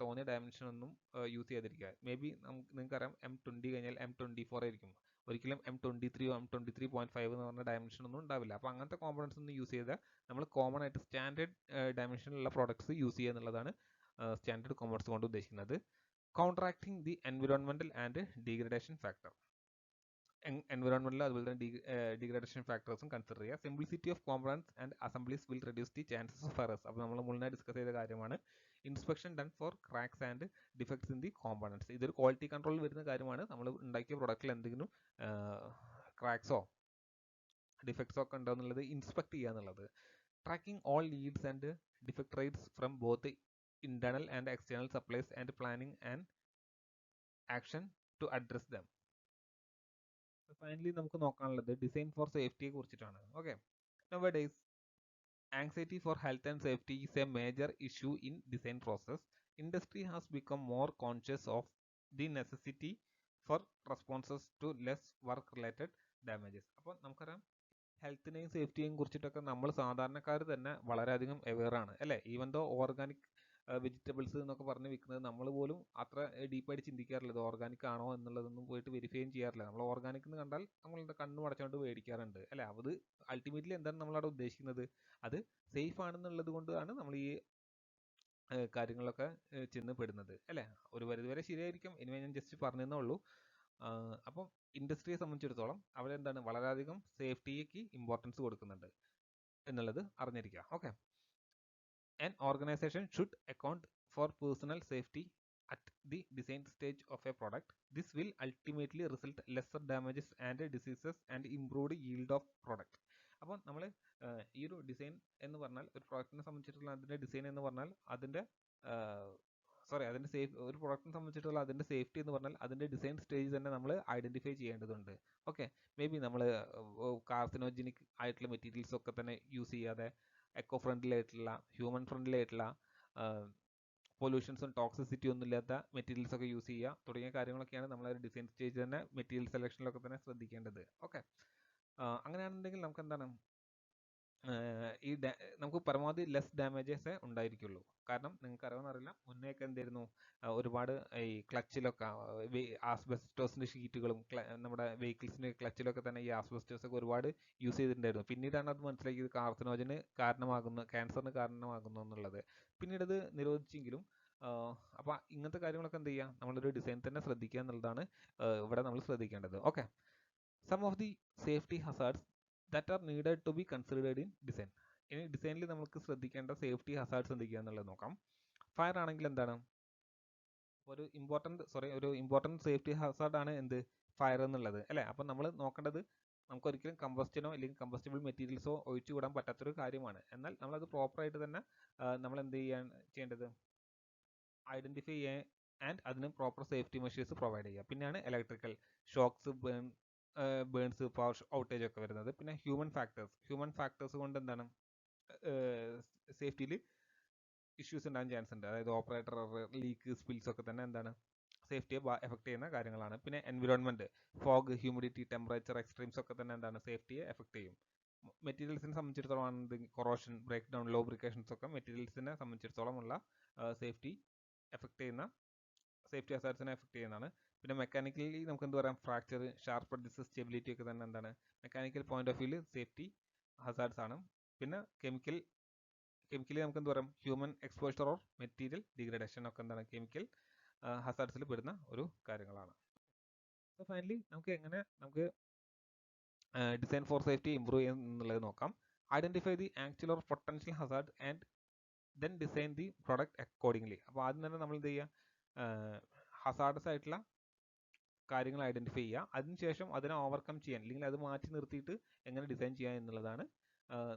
തോന്നിയ ഡയമെൻഷൻ ഒന്നും യൂസ് ചെയ്യാതിരിക്കുക. മേ ബി നിങ്ങൾക്കറിയാം M20 കഴിഞ്ഞാൽ M24 ആയിരിക്കും. ഒരിക്കലും M23 M23.5 എന്ന് പറഞ്ഞ ഡയമെൻഷൻ ഒന്നും ഉണ്ടാവില്ല. അപ്പോൾ അങ്ങനത്തെ കോമ്പണൻസ് ഒന്നും യൂസ് ചെയ്താൽ നമ്മൾ കോമൺ ആയിട്ട് സ്റ്റാൻഡേർഡ് ഡയമെൻഷനിലുള്ള പ്രോഡക്ട്സ് യൂസ് ചെയ്യുക എന്നുള്ളതാണ് സ്റ്റാൻഡേർഡ് കോമേഴ്സ് കൊണ്ട് ഉദ്ദേശിക്കുന്നത്. Counteracting the environmental and degradation factor. എൻവിറോൺമെന്റിൽ അതുപോലെ തന്നെ ഡീഗ്രഡേഷൻ ഫാക്ടേഴ്സും കൺസിഡർ ചെയ്യുക. Simplicity of components and assemblies will reduce the chances of errors. അപ്പോൾ നമ്മൾ മുന്നേ ഡിസ്കസ് ചെയ്ത കാര്യമാണ്. Inspection done for cracks and defects in the components. ഇതൊരു ക്വാളിറ്റി കൺട്രോളിൽ വരുന്ന കാര്യമാണ്. നമ്മൾ ഉണ്ടാക്കിയ പ്രൊഡക്റ്റിൽ എന്തെങ്കിലും ക്രാക്സോ ഡിഫക്ട്സോ ഒക്കെ ഉണ്ടോ എന്നുള്ളത് ഇൻസ്പെക്ട് ചെയ്യുക എന്നുള്ളത്. Tracking all leads and defect rates from both internal and external supplies and planning and action to address them. Finally നമുക്ക് നോക്കാനുള്ളത് ഡിസൈൻ ഫോർ സേഫ്റ്റിയെ കുറിച്ചിട്ടാണ്. Okay, nowadays anxiety for health and safety is a major issue in design process. Industry has become more conscious of the necessity for responses to less work related damages. അപ്പോൾ നമുക്കറിയാം ഹെൽത്തിനെയും സേഫ്റ്റിയെയും കുറിച്ചിട്ടൊക്കെ നമ്മൾ സാധാരണക്കാർ തന്നെ വളരെയധികം aware ആണ് അല്ലേ. ഈവൻ ദോ ഓർഗാനിക് വെജിറ്റബിൾസ് എന്നൊക്കെ പറഞ്ഞ് വിൽക്കുന്നത് നമ്മൾ പോലും അത്ര ഡീപ്പായിട്ട് ചിന്തിക്കാറില്ല. ഇത് ഓർഗാനിക് ആണോ എന്നുള്ളതൊന്നും പോയിട്ട് വെരിഫൈയും ചെയ്യാറില്ല. നമ്മൾ ഓർഗാനിക് എന്ന് കണ്ടാൽ നമ്മൾ കണ്ണ് അടച്ചുകൊണ്ട് മേടിക്കാറുണ്ട് അല്ലേ. അത് അൾട്ടിമേറ്റ്ലി എന്താണ് നമ്മളവിടെ ഉദ്ദേശിക്കുന്നത്, അത് സേഫ് ആണെന്നുള്ളത് കൊണ്ടാണ് നമ്മൾ ഈ കാര്യങ്ങളൊക്കെ ചെന്ന് പെടുന്നത് അല്ലേ. ഒരു പരിധിവരെ ശരിയായിരിക്കും, ഇനി ഞാൻ ജസ്റ്റ് പറഞ്ഞതേ ഉള്ളൂ. അപ്പം ഇൻഡസ്ട്രിയെ സംബന്ധിച്ചിടത്തോളം അവരെന്താണ് വളരെയധികം സേഫ്റ്റിക്ക് ഇമ്പോർട്ടൻസ് കൊടുക്കുന്നുണ്ട് എന്നുള്ളത് അറിഞ്ഞിരിക്കുക. Okay, an organization should account for personal safety at the design stage of a product. This will ultimately result lesser damages and diseases and improved yield of product. അപ്പോൾ നമ്മൾ ഈ ഒരു ഡിസൈൻ എന്ന് പറഞ്ഞാൽ ഒരു പ്രോഡക്റ്റിനെ സംബന്ധിച്ചിട്ടുള്ള അതിൻ്റെ ഡിസൈൻ എന്ന് പറഞ്ഞാൽ അതിൻ്റെ ഒരു പ്രോഡക്റ്റിനെ സംബന്ധിച്ചിട്ടുള്ള അതിൻ്റെ സേഫ്റ്റി എന്ന് പറഞ്ഞാൽ അതിൻ്റെ ഡിസൈൻ സ്റ്റേജ് തന്നെ നമ്മൾ ഐഡന്റിഫൈ ചെയ്യേണ്ടതുണ്ട്. ഓക്കെ, മേ ബി നമ്മൾ കാർസിനോജനിക് ആയിട്ടുള്ള മെറ്റീരിയൽസ് ഒക്കെ തന്നെ യൂസ് ചെയ്യാതെ എക്കോ ഫ്രണ്ട്ലി ആയിട്ടുള്ള ഹ്യൂമൻ ഫ്രണ്ട്ലി ആയിട്ടുള്ള പൊല്യൂഷൻസും ടോക്സിസിറ്റി ഒന്നും ഇല്ലാത്ത മെറ്റീരിയൽസ് ഒക്കെ യൂസ് ചെയ്യുക തുടങ്ങിയ കാര്യങ്ങളൊക്കെയാണ് നമ്മൾ ഒരു ഡിസൈൻ സ്റ്റേജ് തന്നെ മെറ്റീരിയൽ സെലക്ഷനിലൊക്കെ തന്നെ ശ്രദ്ധിക്കേണ്ടത്. ഓക്കെ, അങ്ങനെയാണെന്നുണ്ടെങ്കിൽ നമുക്ക് എന്താണ് നമുക്ക് പരമാവധി ലെസ് ഡാമേജസ് ഉണ്ടായിരിക്കുള്ളൂ. കാരണം നിങ്ങൾക്ക് അറിയാമെന്നറിയില്ല, മുന്നേയൊക്കെ എന്തായിരുന്നു ഒരുപാട് ഈ ക്ലച്ചിലൊക്കെ ആസ്ബസ്റ്റോസിന്റെ ഷീറ്റുകളും നമ്മുടെ വെഹിക്കിൾസിന്റെ ക്ലച്ചിലൊക്കെ തന്നെ ഈ ആസ്ബസ്റ്റോസ് ഒക്കെ ഒരുപാട് യൂസ് ചെയ്തിട്ടുണ്ടായിരുന്നു. പിന്നീടാണ് അത് മനസ്സിലാക്കിയത് കാർസിനോജന് കാരണമാകുന്നു, ക്യാൻസറിന് കാരണമാകുന്നു എന്നുള്ളത്. പിന്നീട് അത് നിരോധിച്ചെങ്കിലും അപ്പൊ ഇങ്ങനത്തെ കാര്യങ്ങളൊക്കെ എന്ത് ചെയ്യുക, നമ്മളൊരു ഡിസൈൻ തന്നെ ശ്രദ്ധിക്കുക എന്നുള്ളതാണ് ഇവിടെ നമ്മൾ ശ്രദ്ധിക്കേണ്ടത്. Okay, some of the safety hazards that are needed to be considered in design. ഇനി ഡിസൈനിൽ നമുക്ക് ശ്രദ്ധിക്കേണ്ട സേഫ്റ്റി ഹസാർഡ്സ് എന്തൊക്കെയാ എന്നുള്ളത് നോക്കാം. ഫയർ ആണെങ്കിൽ എന്താണ് ഒരു ഇമ്പോർട്ടൻറ്റ് സേഫ്റ്റി ഹസാർഡ് ആണ് എന്ത് ഫയർ എന്നുള്ളത് അല്ലേ. അപ്പം നമ്മൾ നോക്കേണ്ടത് നമുക്കൊരിക്കലും കമ്പസ്റ്റനോ അല്ലെങ്കിൽ കമ്പസ്റ്റബിൾ മെറ്റീരിയൽസോ ഒഴിച്ചു വിടാൻ പറ്റാത്തൊരു കാര്യമാണ്. എന്നാൽ നമ്മളത് പ്രോപ്പറായിട്ട് തന്നെ നമ്മൾ എന്ത് ചെയ്യേണ്ടത് ഐഡന്റിഫൈ ചെയ്യാൻ ആൻഡ് അതിന് പ്രോപ്പർ സേഫ്റ്റി മെഷേഴ്സ് പ്രൊവൈഡ് ചെയ്യുക. പിന്നെയാണ് electrical shocks, burns, power outage ഒക്കെ വരുന്നത്. പിന്നെ ഹ്യൂമൻ ഫാക്ടേഴ്സ് കൊണ്ട് എന്താണ് സേഫ്റ്റിയിൽ ഇഷ്യൂസ് ഉണ്ടാകാൻ ചാൻസ് ഉണ്ട്. അതായത് ഓപ്പറേറ്റർ ലീക്ക്, സ്പിൽസ് ഒക്കെ തന്നെ എന്താണ് സേഫ്റ്റിയെ എഫക്ട് ചെയ്യുന്ന കാര്യങ്ങളാണ്. പിന്നെ environment, fog, humidity, temperature extremes ഒക്കെ തന്നെ എന്താണ് സേഫ്റ്റിയെ എഫക്ട് ചെയ്യും. മെറ്റീരിയൽസിനെ സംബന്ധിച്ചിടത്തോളം ആണെങ്കിൽ കൊറോഷൻ, ബ്രേക്ക് ഡൗൺ, ലോബ്രിക്കേഷൻസ് ഒക്കെ മെറ്റീരിയൽസിനെ സംബന്ധിച്ചിടത്തോളം ഉള്ള സേഫ്റ്റി ഹസാർഡ്സിനെ എഫക്ട് ചെയ്യുന്നതാണ്. പിന്നെ മെക്കാനിക്കലി നമുക്ക് എന്ത് പറയാം, ഫ്രാക്ചർ, ഷാർപ്പ് എഡ്ജസ്, സ്റ്റെബിലിറ്റി ഒക്കെ തന്നെ എന്താണ് മെക്കാനിക്കൽ പോയിന്റ് ഓഫ് വ്യൂവിൽ സേഫ്റ്റി ഹസാർഡ്സ് ആണ്. പിന്നെ കെമിക്കലി നമുക്ക് എന്ത് പറയാം, human exposure or material degradation ഒക്കെ എന്താണ് കെമിക്കൽ ഹസാർഡ്സിൽ പെടുന്ന ഒരു കാര്യങ്ങളാണ്. സോ ഫൈനലി നമുക്ക് ഡിസൈൻ ഫോർ സേഫ്റ്റി ഇംപ്രൂവ് ചെയ്യാൻ എന്നുള്ളത് നോക്കാം. Identify the actual or potential Hazard and then design the product accordingly. അപ്പോൾ ആദ്യം തന്നെ നമ്മൾ എന്ത് ചെയ്യുക, ഹസാർഡസ് ആയിട്ടുള്ള കാര്യങ്ങൾ ഐഡന്റിഫൈ ചെയ്യുക. അതിനുശേഷം അതിനെ ഓവർകം ചെയ്യാൻ അല്ലെങ്കിൽ അത് മാറ്റി നിർത്തിയിട്ട് എങ്ങനെ ഡിസൈൻ ചെയ്യാൻ എന്നുള്ളതാണ്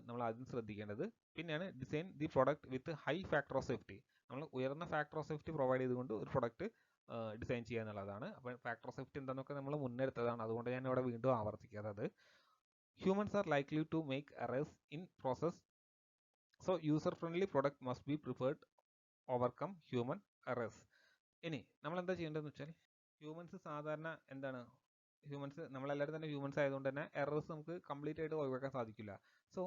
നമ്മൾ ആദ്യം ശ്രദ്ധിക്കേണ്ടത്. പിന്നെയാണ് design the product with high factor of safety. നമ്മൾ ഉയർന്ന ഫാക്ടർ ഓഫ് സേഫ്റ്റി പ്രൊവൈഡ് ചെയ്തുകൊണ്ട് ഒരു പ്രൊഡക്റ്റ് ഡിസൈൻ ചെയ്യുക എന്നുള്ളതാണ്. അപ്പോൾ ഫാക്ടർ ഓഫ് സേഫ്റ്റി എന്താണെന്നൊക്കെ നമ്മൾ മുന്നെടുത്തതാണ്, അതുകൊണ്ട് ഞാൻ ഇവിടെ വീണ്ടും ആവർത്തിക്കാത്തത്. Humans are likely to make errors in process, so user friendly product must be preferred overcome human errors. ഇനി നമ്മൾ എന്താ ചെയ്യേണ്ടതെന്ന് വെച്ചാൽ, നമ്മളെല്ലാവരും തന്നെ ഹ്യൂമൻസ് ആയതുകൊണ്ട് തന്നെ എറേഴ്സ് നമുക്ക് കംപ്ലീറ്റ് ആയിട്ട് ഒഴിവാക്കാൻ സാധിക്കില്ല. സോ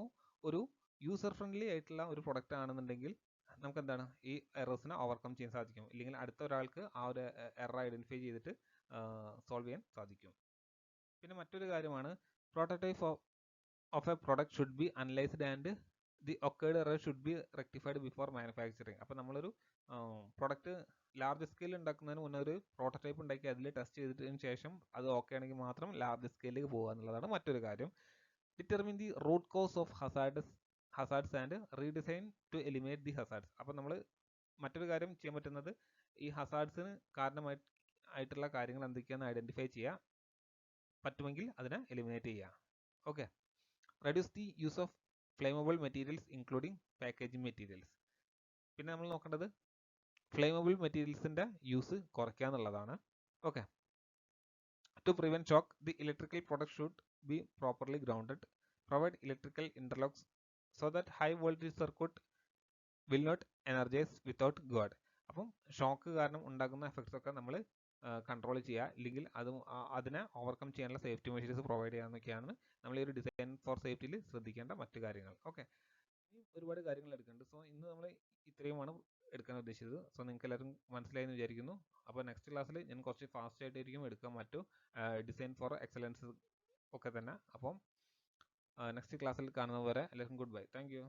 ഒരു യൂസർ ഫ്രണ്ട്ലി ആയിട്ടുള്ള ഒരു പ്രൊഡക്റ്റ് ആണെന്നുണ്ടെങ്കിൽ നമുക്ക് എന്താണ് ഈ എറേഴ്സിനെ ഓവർകം ചെയ്യാൻ സാധിക്കും, ഇല്ലെങ്കിൽ അടുത്ത ഒരാൾക്ക് ആ ഒരു എറർ ഐഡന്റിഫൈ ചെയ്തിട്ട് സോൾവ് ചെയ്യാൻ സാധിക്കും. പിന്നെ മറ്റൊരു കാര്യമാണ് prototype of A product should B analysed and the occurred error should be rectified before manufacturing. അപ്പോൾ നമ്മളൊരു പ്രൊഡക്റ്റ് ലാർജ് സ്കെയിൽ ഉണ്ടാക്കുന്നതിന് മുന്നേ ഒരു പ്രോട്ടോടൈപ്പ് ഉണ്ടാക്കി അതിൽ ടെസ്റ്റ് ചെയ്തതിന് ശേഷം അത് ഓക്കെ ആണെങ്കിൽ മാത്രം ലാർജ് സ്കെയിലേക്ക് പോകുക എന്നുള്ളതാണ് മറ്റൊരു കാര്യം. Determine the root cause of hazards and redesign to eliminate the hazards. അപ്പോൾ നമ്മൾ മറ്റൊരു കാര്യം ചെയ്യാൻ പറ്റുന്നത് ഈ ഹസാർഡ്സിന് കാരണമായിട്ടുള്ള കാര്യങ്ങൾ എന്തൊക്കെയാണെന്ന് ഐഡന്റിഫൈ ചെയ്യുക, പറ്റുമെങ്കിൽ അതിനെ എലിമിനേറ്റ് ചെയ്യുക. Okay, reduce the use of flammable materials including packaging materials. പിന്നെ നമ്മൾ നോക്കേണ്ടത് ഫ്ലെയിമബിൾ മെറ്റീരിയൽസിന്റെ യൂസ് കുറയ്ക്കുക എന്നുള്ളതാണ്. Okay, to prevent shock the electrical product should be properly grounded, provide electrical interlocks so that high voltage circuit will not energise without guard. അപ്പം shock കാരണം ഉണ്ടാകുന്ന effects ഒക്കെ നമ്മൾ കൺട്രോൾ ചെയ്യുക, ഇല്ലെങ്കിൽ അതിനെ ഓവർകം ചെയ്യാനുള്ള സേഫ്റ്റി മെഷേഴ്സ് പ്രൊവൈഡ് ചെയ്യാന്നൊക്കെയാണ് നമ്മൾ ഈ ഒരു ഡിസൈൻ ഫോർ സേഫ്റ്റിയിൽ ശ്രദ്ധിക്കേണ്ട മറ്റു കാര്യങ്ങൾ. ഓക്കെ, ഒരുപാട് കാര്യങ്ങൾ എടുക്കുന്നുണ്ട്. സോ ഇന്ന് നമ്മൾ ഇത്രയുമാണ് എടുക്കാൻ ഉദ്ദേശിച്ചത്. സോ നിങ്ങൾക്ക് എല്ലാവരും മനസ്സിലായി എന്ന് വിചാരിക്കുന്നു. അപ്പോൾ നെക്സ്റ്റ് ക്ലാസ്സിൽ ഞാൻ കുറച്ച് ഫാസ്റ്റ് ആയിട്ടായിരിക്കും എടുക്കാൻ പറ്റും, ഡിസൈൻ ഫോർ എക്സലൻസ് ഒക്കെ തന്നെ. അപ്പം നെക്സ്റ്റ് ക്ലാസ്സിൽ കാണുന്നതുവരെ എല്ലാവർക്കും ഗുഡ് ബൈ. Thank you.